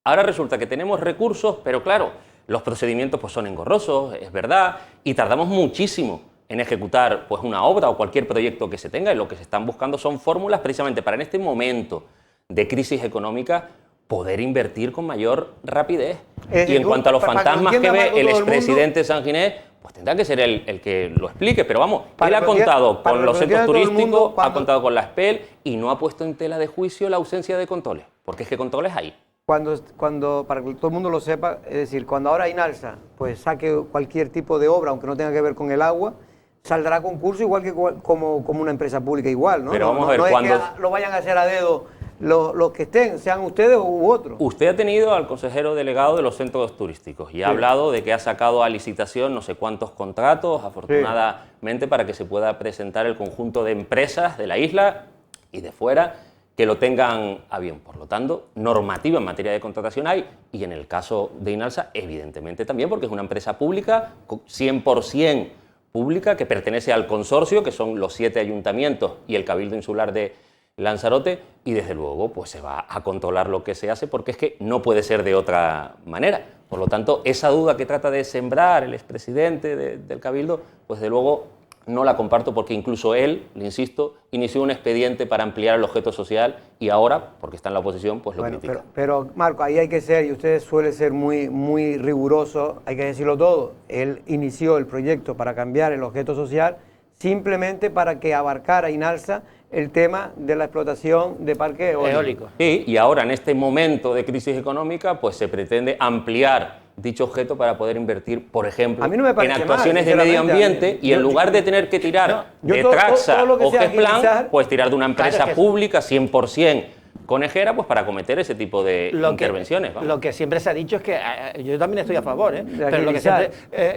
Ahora resulta que tenemos recursos, pero claro, los procedimientos pues son engorrosos, es verdad, y tardamos muchísimo en ejecutar pues una obra o cualquier proyecto que se tenga, y lo que se están buscando son fórmulas precisamente para en este momento de crisis económica poder invertir con mayor rapidez. Y en cuanto a los fantasmas que ve el expresidente Sanginés, pues tendrá que ser el que lo explique, pero vamos, él ha contado con los centros turísticos, ha contado con la SPEL y no ha puesto en tela de juicio la ausencia de controles, porque es que controles hay. Cuando, para que todo el mundo lo sepa, es decir, cuando ahora INALSA pues saque cualquier tipo de obra, aunque no tenga que ver con el agua, saldrá a concurso igual que como una empresa pública igual, ¿no? Pero vamos a ver, no cuando... es que lo vayan a hacer a dedo los que estén, sean ustedes u otros. Usted ha tenido al consejero delegado de los centros turísticos y ha hablado de que ha sacado a licitación no sé cuántos contratos, afortunadamente, para que se pueda presentar el conjunto de empresas de la isla y de fuera que lo tengan a bien. Por lo tanto, normativa en materia de contratación hay, y en el caso de INALSA, evidentemente también, porque es una empresa pública, 100% pública, que pertenece al consorcio, que son los 7 ayuntamientos y el Cabildo Insular de Lanzarote, y desde luego pues se va a controlar lo que se hace, porque es que no puede ser de otra manera. Por lo tanto, esa duda que trata de sembrar el expresidente del Cabildo, pues de luego no la comparto, porque incluso él, le insisto, inició un expediente para ampliar el objeto social y ahora, porque está en la oposición, pues lo critica. Pero Marco, ahí hay que ser, y usted suele ser muy riguroso, hay que decirlo todo. Él inició el proyecto para cambiar el objeto social simplemente para que abarcara INALSA el tema de la explotación de parques eólicos. Sí, y ahora en este momento de crisis económica pues se pretende ampliar dicho objeto para poder invertir, por ejemplo, en actuaciones de medio ambiente, y en lugar de tener que tirar de Traxa o Gesplan, pues tirar de una empresa pública 100% conejera, pues para cometer ese tipo de intervenciones. Lo que siempre se ha dicho es que, yo también estoy a favor, pero lo que siempre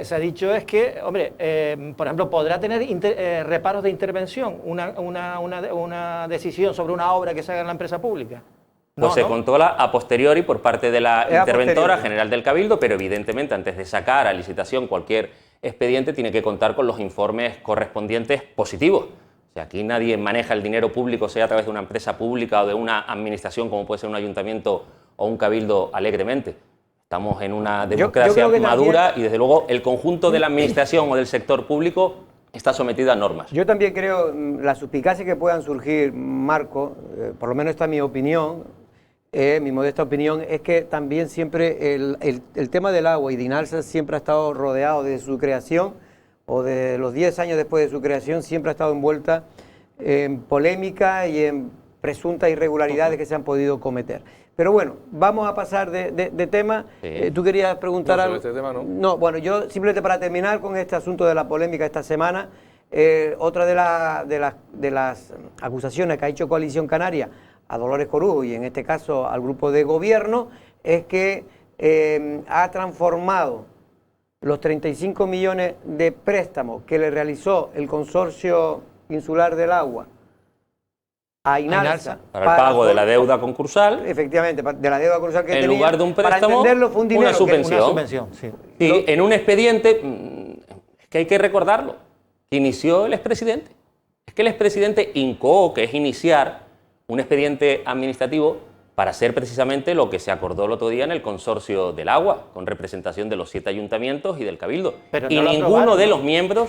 se ha dicho es que, hombre, por ejemplo, podrá tener reparos de intervención una decisión sobre una obra que se haga en la empresa pública. Pues se controla a posteriori por parte de la interventora general del Cabildo, pero evidentemente antes de sacar a licitación cualquier expediente tiene que contar con los informes correspondientes positivos. O sea, aquí nadie maneja el dinero público, sea a través de una empresa pública o de una administración como puede ser un ayuntamiento o un cabildo, alegremente. Estamos en una democracia madura también, y desde luego el conjunto de la administración o del sector público está sometido a normas. Yo también creo, la suspicacia que puedan surgir, Marco, por lo menos esta es mi opinión, mi modesta opinión, es que también siempre el tema del agua y de INALSA siempre ha estado rodeado desde su creación, o de los 10 años después de su creación, siempre ha estado envuelta en polémica y en presuntas irregularidades que se han podido cometer. Pero bueno, vamos a pasar de tema. Sí. ¿Tú querías preguntar algo? Sobre este tema, ¿no? No, bueno, yo simplemente para terminar con este asunto de la polémica esta semana, otra de las acusaciones que ha hecho Coalición Canaria a Dolores Corujo, y en este caso al grupo de gobierno, es que ha transformado los 35 millones de préstamos que le realizó el Consorcio Insular del Agua a INALSA para el pago de la deuda concursal. Efectivamente, de la deuda concursal que en tenía, lugar de un préstamo, para entenderlo, fue un dinero, una subvención. Sí. Sí, en un expediente, es que hay que recordarlo, que inició el expresidente. Es que el expresidente incoó, que es iniciar un expediente administrativo para hacer precisamente lo que se acordó el otro día en el consorcio del agua, con representación de los 7 ayuntamientos y del Cabildo. Pero Y no lo ninguno aprobaron, de ¿no?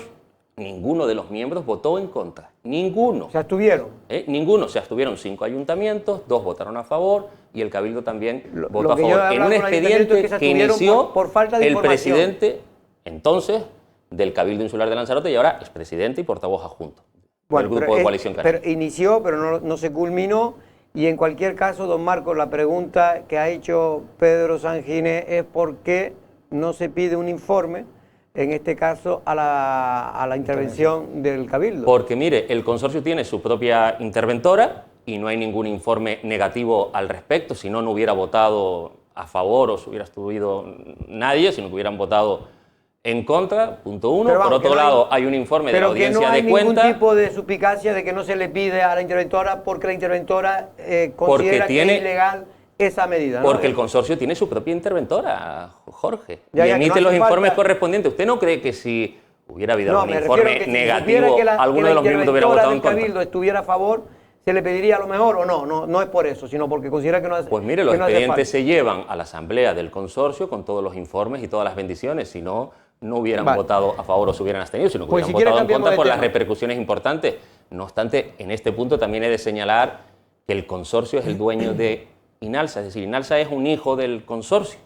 ninguno de los miembros votó en contra. Ninguno. O sea, estuvieron. Ninguno. O sea, estuvieron 5 ayuntamientos, 2 votaron a favor y el Cabildo también votó lo a que yo he favor. En hablado un con ayuntamientos es expediente que se que abstuvieron inició por falta de el información. presidente entonces del Cabildo Insular de Lanzarote y ahora es presidente y portavoz adjunto del Grupo de Coalición Canaria. Pero inició, pero no se culminó. Y en cualquier caso, don Marcos, la pregunta que ha hecho Pedro Sanginés es por qué no se pide un informe, en este caso, a la intervención del Cabildo. Porque, mire, el consorcio tiene su propia interventora y no hay ningún informe negativo al respecto, si no, no hubiera votado a favor o se hubiera estuvido nadie, sino que hubieran votado en contra, punto 1. Pero vamos, Por otro que no hay- lado, hay un informe de la Pero que audiencia no hay de cuenta. ningún tipo de suspicacia de que no se le pide a la interventora porque la interventora considera que tiene- es ilegal esa medida, ¿no? Porque el consorcio tiene su propia interventora, Jorge, Ya, y ya, que emite no los hace informes falta- correspondientes. ¿Usted no cree que si hubiera habido No, algún me refiero informe que si negativo, supiera que alguno que de los miembros hubiera interventora votado del en contra? Cabildo estuviera a favor, se le pediría a lo mejor o no? No es por eso, sino porque considera que no hace Pues mire, los que no hace expedientes falta. se llevan a la asamblea del consorcio con todos los informes y todas las bendiciones, si no, no hubieran Vale. votado a favor o se hubieran abstenido, sino que Pues si hubieran quiere votado en cambiamos contra de por las tema. repercusiones importantes. No obstante, en este punto también he de señalar que el consorcio es el dueño de Inalsa, es decir, Inalsa es un hijo del consorcio.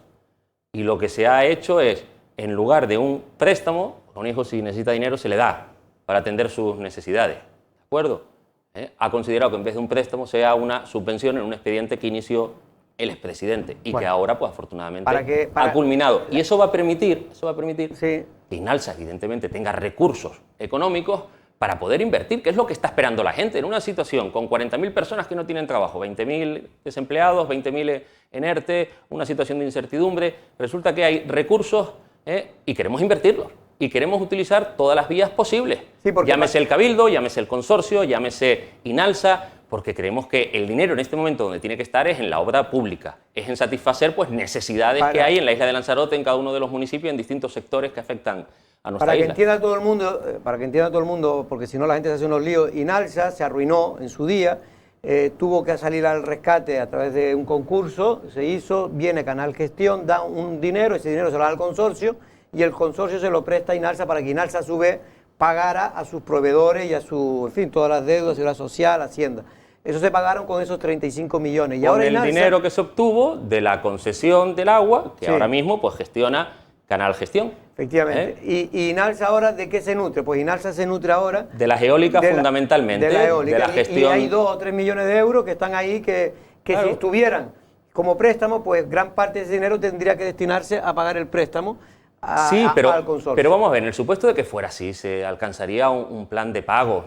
Y lo que se ha hecho es, en lugar de un préstamo, a un hijo si necesita dinero se le da para atender sus necesidades. ¿De acuerdo? Ha considerado que en vez de un préstamo sea una subvención en un expediente que inició el expresidente y que Bueno. ahora, pues afortunadamente, para- ha culminado. Y eso va a permitir Sí. que Inalsa, evidentemente, tenga recursos económicos para poder invertir, que es lo que está esperando la gente en una situación con 40.000 personas que no tienen trabajo, 20.000 desempleados, 20.000 en ERTE, una situación de incertidumbre. Resulta que hay recursos y queremos invertirlos y queremos utilizar todas las vías posibles. Sí, porque llámese el Cabildo, llámese el consorcio, llámese Inalsa, porque creemos que el dinero en este momento donde tiene que estar es en la obra pública, es en satisfacer pues necesidades que hay en la isla de Lanzarote, en cada uno de los municipios, en distintos sectores que afectan a nuestra Para que isla. entienda todo el mundo, porque si no la gente se hace unos líos, Inalsa se arruinó en su día, tuvo que salir al rescate a través de un concurso, se hizo, viene Canal Gestión, da un dinero, ese dinero se lo da al consorcio y el consorcio se lo presta a Inalsa para que Inalsa a su vez pagara a sus proveedores y a en fin, todas las deudas, seguridad social, Hacienda. Eso se pagaron con esos 35 millones. Y Con ahora el Inalsa, dinero que se obtuvo de la concesión del agua, que Sí. ahora mismo pues gestiona Canal Gestión. efectivamente. Y Inalsa ahora, ¿de qué se nutre? Pues Inalsa se nutre ahora De las eólicas de la- fundamentalmente, de la eólica. Y gestión. hay 2 o 3 millones de euros que están ahí que Claro. si estuvieran como préstamo, pues gran parte de ese dinero tendría que destinarse a pagar el préstamo Sí, pero al consorcio. vamos a ver, en el supuesto de que fuera así, se alcanzaría un plan de pagos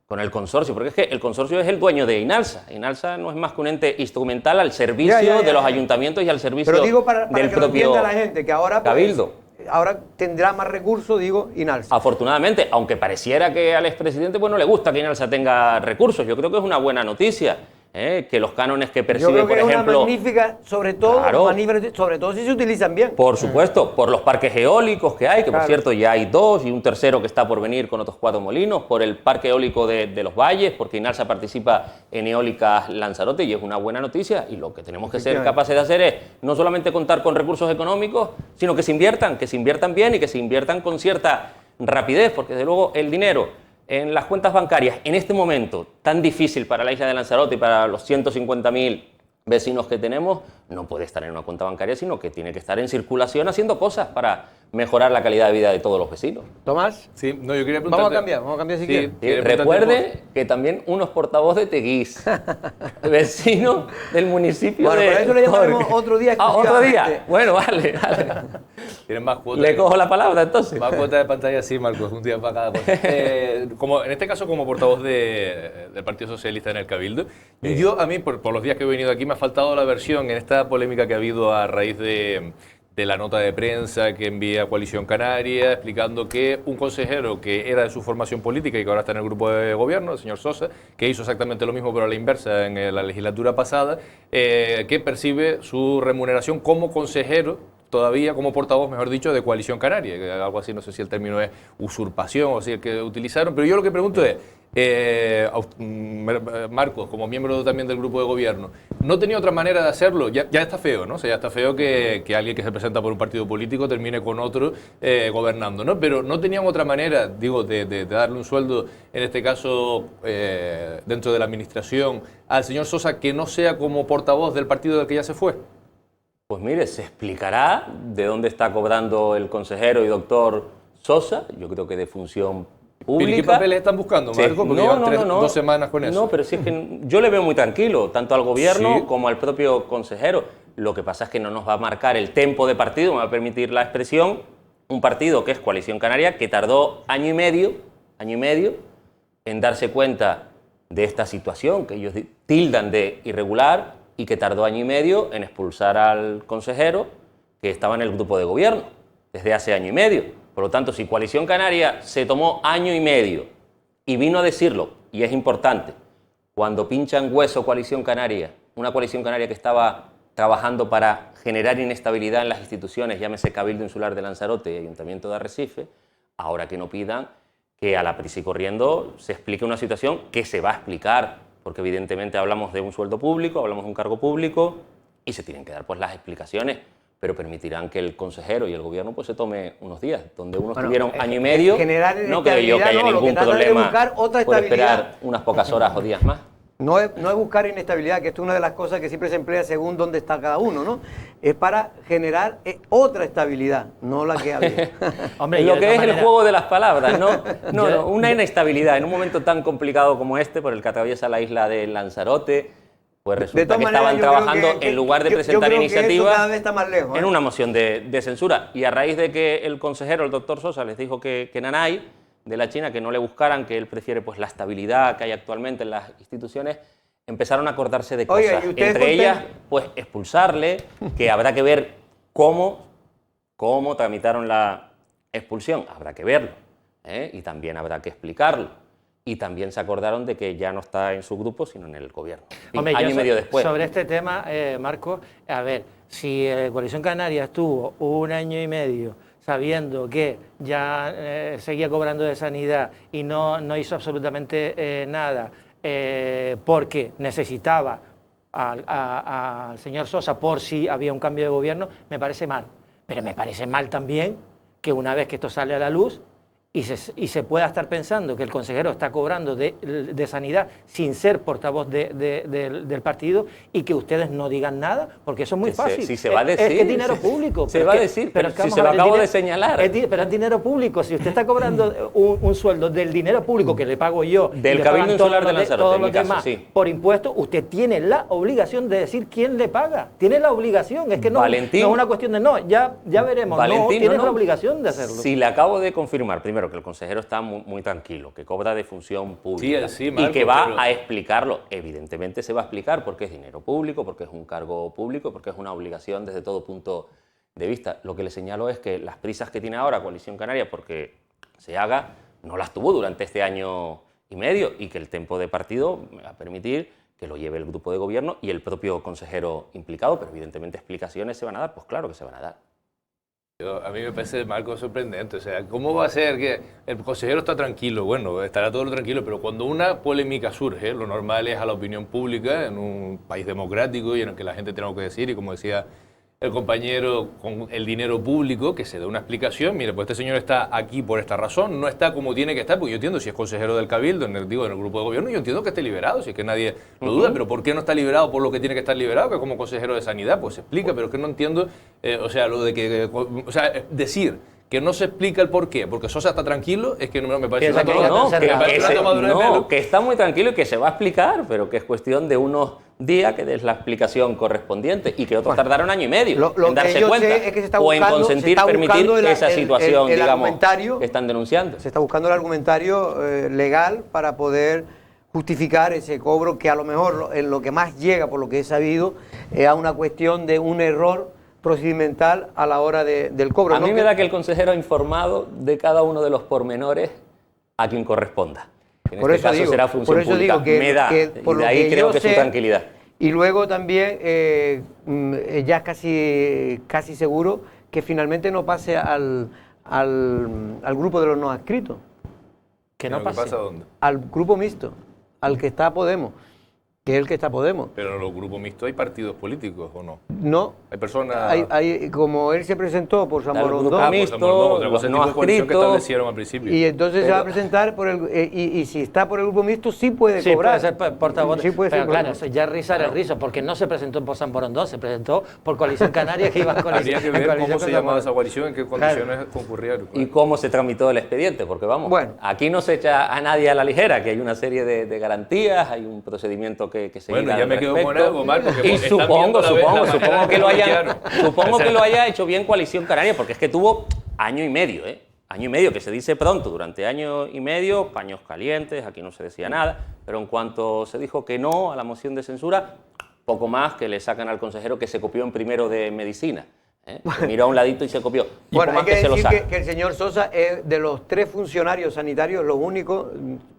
con el consorcio, porque es que el consorcio es el dueño de Inalsa. Inalsa no es más que un ente instrumental al servicio Ya, de los ya. ayuntamientos y al servicio Pero digo para del que lo propio entienda la gente, que ahora, pues, Cabildo. ahora tendrá más recursos, digo, Inalsa. Afortunadamente, aunque pareciera que al expresidente pues, no le gusta que Inalsa tenga recursos, yo creo que es una buena noticia, que los cánones que Yo percibe, creo que por es ejemplo, una magnífica, sobre todo, Claro. sobre todo si se utilizan bien. por supuesto, por los parques eólicos que hay, que Claro. por cierto ya hay 2 y un tercero que está por venir con otros 4 molinos, por el parque eólico de los valles, porque Inalsa participa en Eólicas Lanzarote y es una buena noticia, y lo que tenemos que ser Efectivamente. capaces de hacer es no solamente contar con recursos económicos, sino que se inviertan bien y que se inviertan con cierta rapidez, porque desde luego el dinero en las cuentas bancarias en este momento tan difícil para la isla de Lanzarote y para los 150.000 vecinos que tenemos, no puede estar en una cuenta bancaria, sino que tiene que estar en circulación haciendo cosas para mejorar la calidad de vida de todos los vecinos. Tomás, Sí, no, yo quería vamos a preguntarte... cambiar si Sí, quieres. quería preguntarte Recuerde que también uno es portavoz de Teguís, vecino del municipio Bueno, de pero eso le llamaremos Jorge. otro día Ah, otro día. exclusivamente. Bueno, vale. Tienes más cuotas. Le cojo la palabra entonces. Más cuotas de pantalla, sí, Marcos, un día para cada cosa. En este caso, como portavoz del Partido Socialista en el Cabildo, a mí, por los días que he venido aquí, me ha faltado la versión en esta polémica que ha habido a raíz de la nota de prensa que envía Coalición Canaria, explicando que un consejero que era de su formación política y que ahora está en el grupo de gobierno, el señor Sosa, que hizo exactamente lo mismo pero a la inversa en la legislatura pasada, que percibe su remuneración como consejero todavía como portavoz, mejor dicho, de Coalición Canaria, que algo así, no sé si el término es usurpación o si el que utilizaron, pero yo lo que pregunto es, Marcos, como miembro también del grupo de gobierno, ¿no tenía otra manera de hacerlo? Ya está feo, ¿no? O sea, ya está feo que alguien que se presenta por un partido político termine con otro gobernando, ¿no? Pero ¿no tenían otra manera, digo, de darle un sueldo, en este caso, dentro de la administración, al señor Sosa que no sea como portavoz del partido del que ya se fue? Pues mire, se explicará de dónde está cobrando el consejero y doctor Sosa, yo creo que de función pública. ¿Pero qué papeles están buscando, Marco? Porque llevan 2 semanas con eso. No, pero sí es que yo le veo muy tranquilo, tanto al gobierno como al propio consejero. Lo que pasa es que no nos va a marcar el tempo de partido, me va a permitir la expresión, un partido que es Coalición Canaria, que tardó año y medio en darse cuenta de esta situación que ellos tildan de irregular, y que tardó año y medio en expulsar al consejero que estaba en el grupo de gobierno desde hace año y medio. Por lo tanto, si Coalición Canaria se tomó año y medio y vino a decirlo, y es importante, cuando pinchan hueso Coalición Canaria, una Coalición Canaria que estaba trabajando para generar inestabilidad en las instituciones, llámese Cabildo Insular de Lanzarote y Ayuntamiento de Arrecife, ahora que no pidan que a la prisa y corriendo se explique una situación que se va a explicar, porque evidentemente hablamos de un sueldo público, hablamos de un cargo público y se tienen que dar pues las explicaciones, pero permitirán que el consejero y el gobierno pues se tome unos días, donde unos tuvieron año y medio, no creo yo que haya ningún problema por esperar unas pocas horas o días más. No es buscar inestabilidad, que esto es una de las cosas que siempre se emplea según dónde está cada uno, ¿no? Es para generar otra estabilidad, no la que había. Hombre, lo que es el juego de las palabras, ¿no? Una inestabilidad en un momento tan complicado como este, por el que atraviesa la isla de Lanzarote, pues resulta que estaban trabajando, en lugar de presentar iniciativas, cada vez está más lejos, en una moción de censura. Y a raíz de que el consejero, el doctor Sosa, les dijo que Nanay, de la China, que no le buscaran, que él prefiere pues la estabilidad que hay actualmente en las instituciones, empezaron a acordarse de cosas. Entre ellas, pues expulsarle, que habrá que ver cómo tramitaron la expulsión, habrá que verlo, y también habrá que explicarlo. Y también se acordaron de que ya no está en su grupo, sino en el gobierno. Hombre, año y medio después. Sobre este tema, Marco, a ver, si Coalición Canaria estuvo 1 año y medio sabiendo que ya seguía cobrando de sanidad y no hizo absolutamente nada porque necesitaba al señor Sosa por si había un cambio de gobierno, me parece mal. Pero me parece mal también que una vez que esto sale a la luz y se pueda estar pensando que el consejero está cobrando de sanidad sin ser portavoz del partido y que ustedes no digan nada, porque eso es muy fácil. Sí, se va a decir. Es que es dinero público. Se va a decir, pero si se lo acabo de señalar. Pero es dinero público. Si usted está cobrando un sueldo del dinero público que le pago yo, del Cabildo Insular de Lanzarote, todos los demás, por impuestos, usted tiene la obligación de decir quién le paga. Tiene la obligación. Es que no es una cuestión de ya veremos. Valentín, tienes la obligación de hacerlo. Si le acabo de confirmar, primero, que el consejero está muy tranquilo, que cobra de función pública Marco, y que va a explicarlo. Evidentemente se va a explicar porque es dinero público, porque es un cargo público, porque es una obligación desde todo punto de vista. Lo que le señalo es que las prisas que tiene ahora Coalición Canaria porque se haga, no las tuvo durante este año y medio, y que el tiempo de partido me va a permitir que lo lleve el grupo de gobierno y el propio consejero implicado, pero evidentemente explicaciones se van a dar, pues claro que se van a dar. A mí me parece, Marco, sorprendente. O sea, ¿cómo va a ser que el consejero está tranquilo? Bueno, estará todo tranquilo, pero cuando una polémica surge, lo normal es a la opinión pública en un país democrático y en el que la gente tiene algo que decir, y como decía el compañero, con el dinero público, que se dé una explicación. Mire, pues este señor está aquí por esta razón, no está como tiene que estar, porque yo entiendo si es consejero del Cabildo, en el grupo de gobierno, yo entiendo que esté liberado, si es que nadie lo duda, pero ¿por qué no está liberado por lo que tiene que estar liberado? Que como consejero de Sanidad, pues se explica, pero es que no entiendo, o sea, lo de que, o sea, decir que no se explica el por qué, porque Sosa está tranquilo, es que no me parece que está muy tranquilo y que se va a explicar, pero que es cuestión de unos días que des la explicación correspondiente y que otros tardaron año y medio en darse cuenta es que se está o en consentir permitir esa situación, digamos, que están denunciando. Se está buscando el argumentario legal para poder justificar ese cobro que a lo mejor en lo que más llega, por lo que he sabido, es a una cuestión de un error procedimental a la hora del cobro. A mí me da que el consejero ha informado de cada uno de los pormenores a quien corresponda. En este caso será función pública. Me da, y de ahí creo que es su tranquilidad. Y luego también ya es casi seguro que finalmente no pase al grupo de los no adscritos. Que no ¿Qué pase. pasa dónde? Al grupo mixto, al que está Podemos, que es el que está Podemos. Pero en los grupos mixtos hay partidos políticos, ¿o no? No, Hay personas... como él se presentó por San Está el grupo Borondón, mixto, otra cosa los es el no tipo de coalición que adscritos. establecieron al principio. y entonces se va a presentar por y si está por el grupo mixto sí puede Sí, cobrar. puede ser portavoz. Sí puede pero ser claro, portavoz. eso ya es rizar el rizo, porque no se presentó por San Borondón, se presentó por Coalición Canaria, que iba a coalición. Habría que en ver coalición cómo se con llamaba San esa coalición, en qué condiciones concurrieron. ¿Y cómo se tramitó el expediente? Porque vamos, Bueno. aquí no se echa a nadie a la ligera, que hay una serie de garantías, hay un procedimiento que seguir. Bueno, ya al me quedo con respecto. algo, Marco, que Y están viendo supongo que lo haya, supongo O sea, que lo haya hecho bien Coalición Canaria, porque es que tuvo año y medio, año y medio, que se dice pronto, durante año y medio, paños calientes, aquí no se decía nada, pero en cuanto se dijo que no a la moción de censura, poco más que le sacan al consejero que se copió en primero de medicina. Que miró a un ladito y se copió. Poco Bueno, hay más que se lo decir sacan. que el señor Sosa es de los 3 funcionarios sanitarios, los únicos,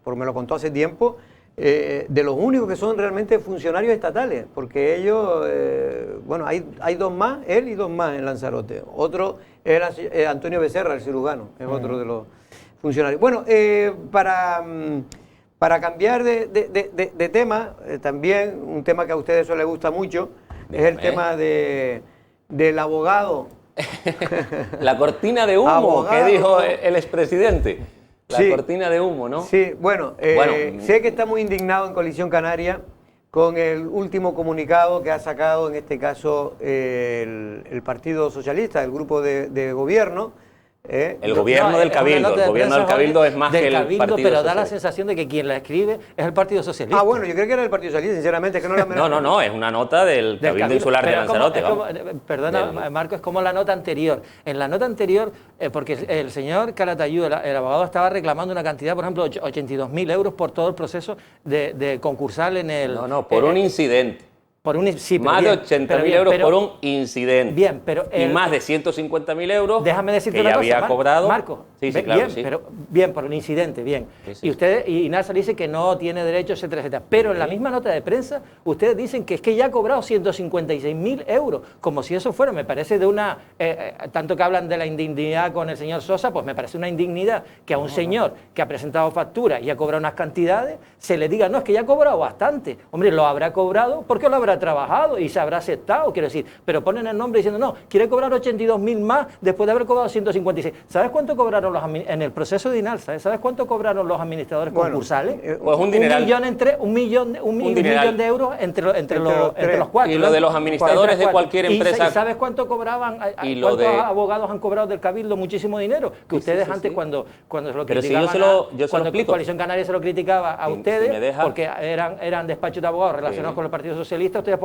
porque me lo contó hace tiempo, de los únicos que son realmente funcionarios estatales, porque ellos, bueno, hay 2 más, él y 2 más en Lanzarote. Otro era Antonio Becerra, el cirujano, es otro de los funcionarios. Bueno, para cambiar de tema, también un tema que a ustedes eso les gusta mucho, es el tema del abogado. La cortina de humo Abogado. que dijo el expresidente. La Sí. cortina de humo, ¿no? Sí, bueno, Bueno, sé que está muy indignado en Coalición Canaria con el último comunicado que ha sacado, en este caso, el Partido Socialista, el grupo de gobierno. El gobierno No, del es una Cabildo. nota El de gobierno del prensa, Cabildo Jorge, es más del que el Cabildo, Partido pero da la Socialista. sensación de que quien la escribe es el Partido Socialista. Ah, bueno, yo creo que era el Partido Socialista, sinceramente, que no la No, es una nota del Cabildo Insular de Pero es como- Lanzarote. es como- vamos. perdona, Marco, es como la nota anterior. En la nota anterior, porque el señor Calatayud, el abogado, estaba reclamando una cantidad, por ejemplo, 82.000 euros por todo el proceso de concursal en el... No, por un incidente. Por un, sí, pero Más de bien, 80.000 pero bien, euros pero- por un incidente. Bien, pero Y el- más de 150.000 euros Déjame decirte que una ya cosa, había cobrado. Marco, Sí, bien, claro, sí. pero bien, por un incidente, bien. Sí. Y ustedes, y Inalsa dice que no tiene derecho, etcétera, etcétera. Pero en la misma nota de prensa, ustedes dicen que es que ya ha cobrado 156.000 euros, como si eso fuera, me parece de una, tanto que hablan de la indignidad con el señor Sosa, pues me parece una indignidad que a un señor que ha presentado facturas y ha cobrado unas cantidades, se le diga, no, es que ya ha cobrado bastante. Hombre, lo habrá cobrado porque lo habrá trabajado y se habrá aceptado, quiero decir, pero ponen el nombre diciendo, no, quiere cobrar 82.000 más después de haber cobrado 156. ¿Sabes cuánto cobraron en el proceso de Inalsa? ¿Sabes cuánto cobraron los administradores concursales? Pues un dineral. Un millón dineral. de euros entre los tres. cuatro. Y lo de los administradores de cualquier empresa. ¿Y sabes cuánto cobraban? Y lo ¿Cuántos de- abogados han cobrado del Cabildo muchísimo dinero? Que ustedes antes, cuando se lo Pero si criticaban, yo se lo cuando explico. Coalición Canaria se lo criticaba a Si ustedes, me deja. porque eran despachos de abogados relacionados Sí. con el Partido Socialista, ustedes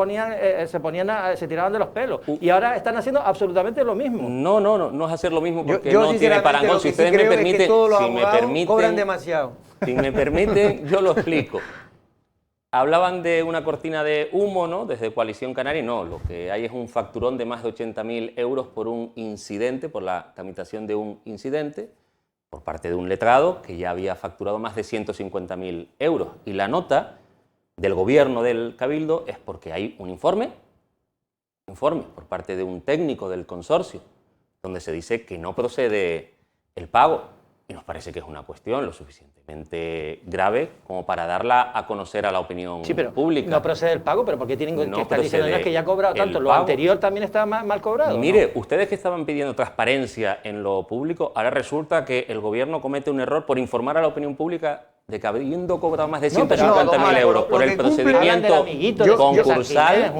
se tiraban de los pelos. Y ahora están haciendo absolutamente lo mismo. No es hacer lo mismo porque Yo no tiene sinceramente, parangón. lo Si que sí ustedes me creo es que permiten, todos los si me abogados permiten, cobran demasiado. si me permiten, yo lo explico. Hablaban de una cortina de humo, ¿no? Desde Coalición Canaria, no, lo que hay es un facturón de más de 80.000 euros por un incidente, por la tramitación de un incidente, por parte de un letrado que ya había facturado más de 150.000 euros. Y la nota del gobierno del Cabildo es porque hay un informe por parte de un técnico del consorcio, donde se dice que no procede el pago. Y nos parece que es una cuestión lo suficientemente grave como para darla a conocer a la opinión Sí, pero pública. no procede el pago, pero ¿por qué tienen No que estar diciendo procede no, es que ya ha cobrado el tanto? Lo pago. anterior también está mal cobrado. Y ¿no? mire, ustedes que estaban pidiendo transparencia en lo público, ahora resulta que el gobierno comete un error por informar a la opinión pública de que habiendo cobrado más de No, pero 150.000 euros por lo el que cumple- procedimiento Hablan del amiguito, concursal,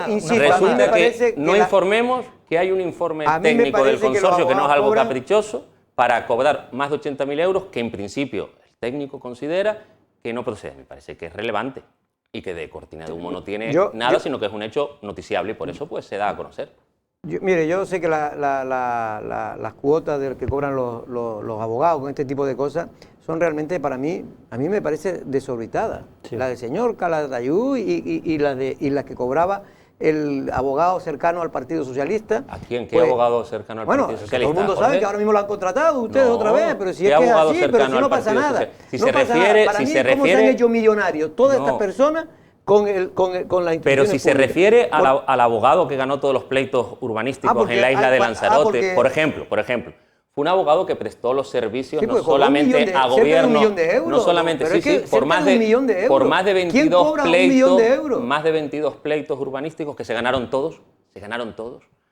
insisto, a mí resulta me que parece que no la- informemos que hay un informe A mí me técnico del parece que los consorcio que no es abogados algo cobran- caprichoso para cobrar más de 80.000 euros que en principio el técnico considera que no procede. Me parece que es relevante y que de cortina de humo no tiene nada, sino que es un hecho noticiable y por eso pues se da a conocer. Mire, yo sé que las cuotas de que cobran los abogados con este tipo de cosas son realmente, para mí, a mí me parece desorbitada. Sí. La del señor Calatayud y las que cobraba el abogado cercano al Partido Socialista. ¿A quién? ¿Qué pues, abogado cercano al bueno, Partido Socialista? todo el mundo Jorge? sabe que ahora mismo lo han contratado ustedes No, otra vez, pero si ¿qué es que es abogado así, pero cercano si no al pasa Partido nada. Social? Si No se pasa refiere- nada. Para si mí, se ¿cómo se han refiere- hecho millonarios todas No. estas personas con las instituciones Pero si se públicas. refiere al abogado que ganó todos los pleitos urbanísticos en la isla de Lanzarote, por ejemplo, fue un abogado que prestó los servicios Sí, no pues, cobró solamente a cerca de gobierno, $1 millón de euros, no solamente, pero es que por cerca más de de $1 millón de euros. por más de ¿Quién 22 cobra $1 millón de euros? más de 22 pleitos urbanísticos que se ganaron todos.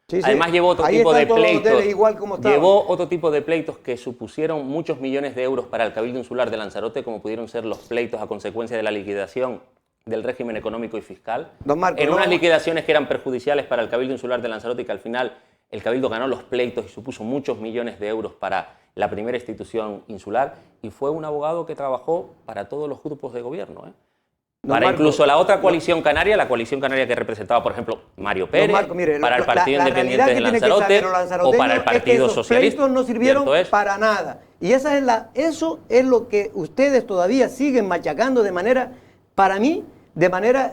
Sí, sí. Además llevó otro Ahí tipo de están todos los pleitos. hoteles igual como estaban. Llevó otro tipo de pleitos que supusieron muchos millones de euros para el Cabildo Insular de Lanzarote, como pudieron ser los pleitos a consecuencia de la liquidación del régimen económico y fiscal. Don Marco, en no. unas liquidaciones que eran perjudiciales para el Cabildo Insular de Lanzarote y que al final el Cabildo ganó los pleitos y supuso muchos millones de euros para la primera institución insular, y fue un abogado que trabajó para todos los grupos de gobierno, para Marco, incluso la otra coalición canaria, la coalición canaria que representaba, por ejemplo, Mario Pérez, Marco, mire, para el Partido la Independiente de realidad que tiene que Lanzarote saber los o lanzaroteños para el es que Partido esos Socialista. pleitos no sirvieron ¿Cierto es? para nada. Y eso es lo que ustedes todavía siguen machacando de manera, para mí, de manera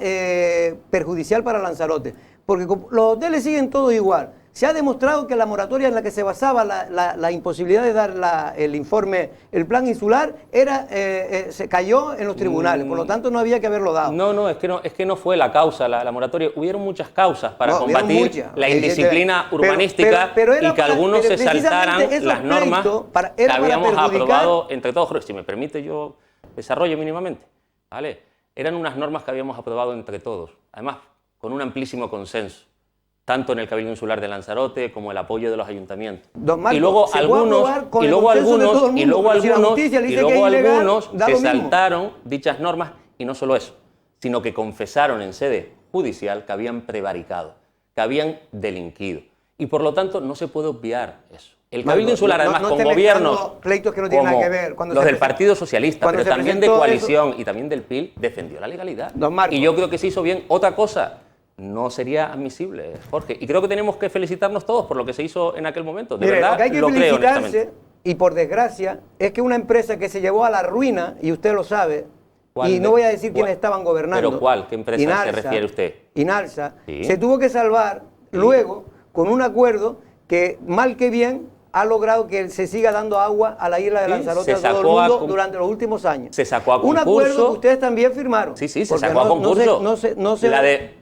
perjudicial para Lanzarote. Porque los hoteles siguen todo igual. Se ha demostrado que la moratoria en la que se basaba la imposibilidad de dar el informe, el plan insular, se cayó en los tribunales. Por lo tanto, no había que haberlo dado. No, es que no fue la causa, la moratoria. Hubieron muchas causas para combatir muchas, la indisciplina urbanística pero era y que algunos se precisamente saltaran esos las normas pleitos que era para habíamos perjudicar. aprobado entre todos. Jorge, si me permite, yo desarrollo mínimamente. ¿Vale? Eran unas normas que habíamos aprobado entre todos, además con un amplísimo consenso, tanto en el Cabildo Insular de Lanzarote como el apoyo de los ayuntamientos. Don Marco, Y luego se puede aprobar con el consenso de todo el mundo, pero si la justicia le dice que es ilegal, algunos da se lo mismo. saltaron dichas normas, y no solo eso, sino que confesaron en sede judicial que habían prevaricado, que habían delinquido. Y por lo tanto no se puede obviar eso. El Cabildo Marco, Insular, no además, con esté gobiernos mezclando pleitos que no tienen como nada que ver. Cuando los se del Partido Socialista, cuando pero se también de presentó coalición y también del PIL, defendió la legalidad. Don Marco. Y yo creo que se hizo bien. Otra cosa no sería admisible, Jorge. Y creo que tenemos que felicitarnos todos por lo que se hizo en aquel momento. De Mire, verdad, lo que hay que creo felicitarse, honestamente. y por desgracia, es que una empresa que se llevó a la ruina, y usted lo sabe, ¿Cuál y de- no voy a decir cuál? quiénes estaban gobernando. ¿Pero cuál? ¿Qué empresa se refiere usted? Inalsa, Sí. se tuvo que salvar luego con un acuerdo que, mal que bien, ha logrado que se siga dando agua a la isla de Sí, Lanzarote se a todo el sacó a mundo con- durante los últimos años. Se sacó a Un acuerdo concurso. que ustedes también firmaron. Sí, se porque sacó a concurso. No se-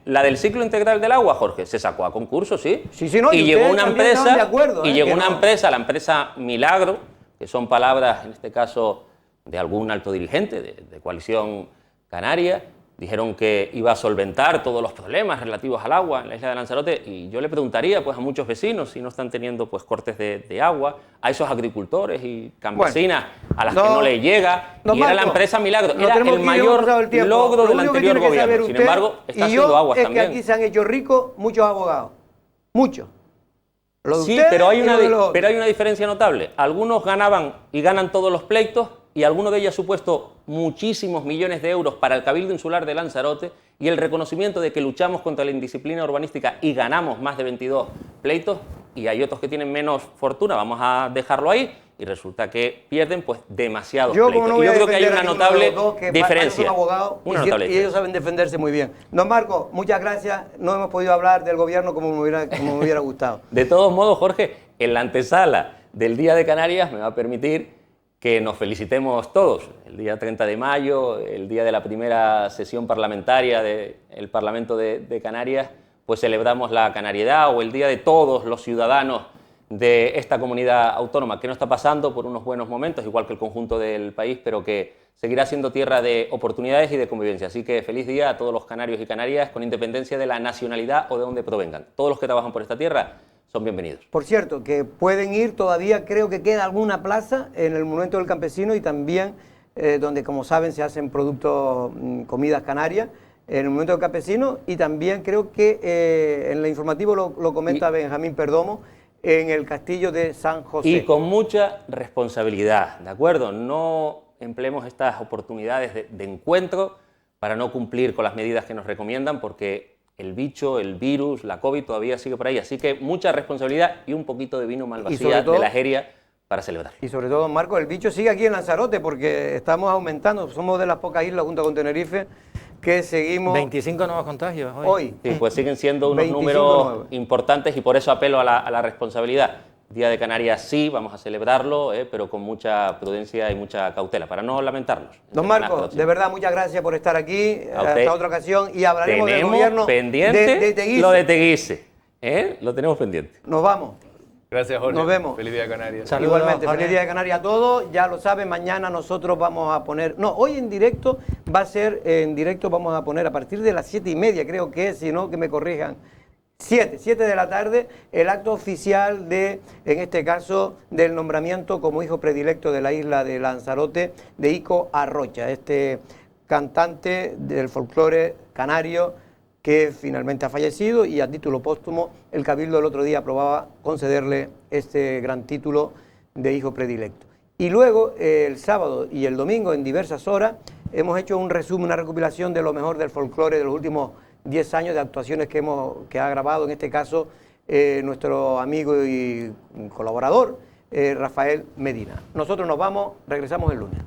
La del ciclo integral del agua, Jorge, se sacó a concurso, sí. Sí, sí, no, y y llegó ustedes una también empresa, estaban de acuerdo, y ¿eh? llegó Que una no. empresa, la empresa Milagro, que son palabras, en este caso, de algún alto dirigente de Coalición Canaria. Dijeron que iba a solventar todos los problemas relativos al agua en la isla de Lanzarote, y yo le preguntaría pues, a muchos vecinos si no están teniendo pues, cortes de agua, a esos agricultores y campesinas a las que no les llega, Don y era la Marco, empresa Milagro. nos Era tenemos el que ir, hemos pasado mayor el tiempo. logro Lo del único que anterior tiene que saber gobierno. Sin usted embargo, está y haciendo yo aguas es también. que aquí se han hecho ricos muchos abogados. Muchos. Lo de Sí, ustedes pero hay y una, lo de los otros. pero hay una diferencia notable. Algunos ganaban y ganan todos los pleitos, y alguno de ellos ha supuesto muchísimos millones de euros para el Cabildo Insular de Lanzarote, y el reconocimiento de que luchamos contra la indisciplina urbanística y ganamos más de 22 pleitos, y hay otros que tienen menos fortuna, vamos a dejarlo ahí, y resulta que pierden pues demasiados Yo, pleitos. como no Y voy yo a creo que hay defender una a ninguno de notable los dos, que diferencia. son abogados, Una y notable ellos diferencia. saben defenderse muy bien. Don Marco, muchas gracias. No hemos podido hablar del gobierno como me hubiera gustado. De todos modos, Jorge, en la antesala del Día de Canarias me va a permitir que nos felicitemos todos. El día 30 de mayo, el día de la primera sesión parlamentaria del Parlamento de Canarias, pues celebramos la canariedad, o el día de todos los ciudadanos de esta comunidad autónoma, que no está pasando por unos buenos momentos, igual que el conjunto del país, pero que seguirá siendo tierra de oportunidades y de convivencia. Así que feliz día a todos los canarios y canarias, con independencia de la nacionalidad o de donde provengan. Todos los que trabajan por esta tierra son bienvenidos. Por cierto, que pueden ir todavía, creo que queda alguna plaza en el Monumento del Campesino, y también donde, como saben, se hacen productos, comidas canarias, en el Monumento del Campesino, y también creo que en el informativo lo comenta Benjamín Perdomo, en el Castillo de San José. Y con mucha responsabilidad, ¿de acuerdo? No empleemos estas oportunidades de encuentro para no cumplir con las medidas que nos recomiendan, porque el bicho, el virus, la COVID todavía sigue por ahí. Así que mucha responsabilidad y un poquito de vino Malvasía de la Jeria para celebrar. Y sobre todo, don Marco, el bicho sigue aquí en Lanzarote, porque estamos aumentando. Somos de las pocas islas, junto con Tenerife, que seguimos 25 nuevos contagios hoy. hoy. Sí, pues siguen siendo unos 25 números nuevos. importantes, y por eso apelo a la responsabilidad. Día de Canarias sí, vamos a celebrarlo, pero con mucha prudencia y mucha cautela, para no lamentarnos. Don Marcos, de verdad, muchas gracias por estar aquí. Hasta otra ocasión y hablaremos del gobierno pendiente de Teguise. lo de Teguise. Lo tenemos pendiente. Nos vamos. Gracias, Jorge. Nos vemos. Feliz Día de Canarias. Saludos, Igualmente, Jorge. feliz Día de Canarias a todos. Ya lo saben, mañana nosotros vamos a poner... No, hoy en directo va a ser, en directo vamos a poner a partir de las 7:30, creo que es, si no, que me corrijan. 7 de la tarde, el acto oficial de, en este caso, del nombramiento como hijo predilecto de la isla de Lanzarote de Ico Arrocha, este cantante del folclore canario que finalmente ha fallecido y a título póstumo el Cabildo el otro día aprobaba concederle este gran título de hijo predilecto. Y luego el sábado y el domingo en diversas horas hemos hecho un resumen, una recopilación de lo mejor del folclore de los últimos 10 años de actuaciones que ha grabado en este caso nuestro amigo y colaborador Rafael Medina. Nosotros nos vamos, regresamos el lunes.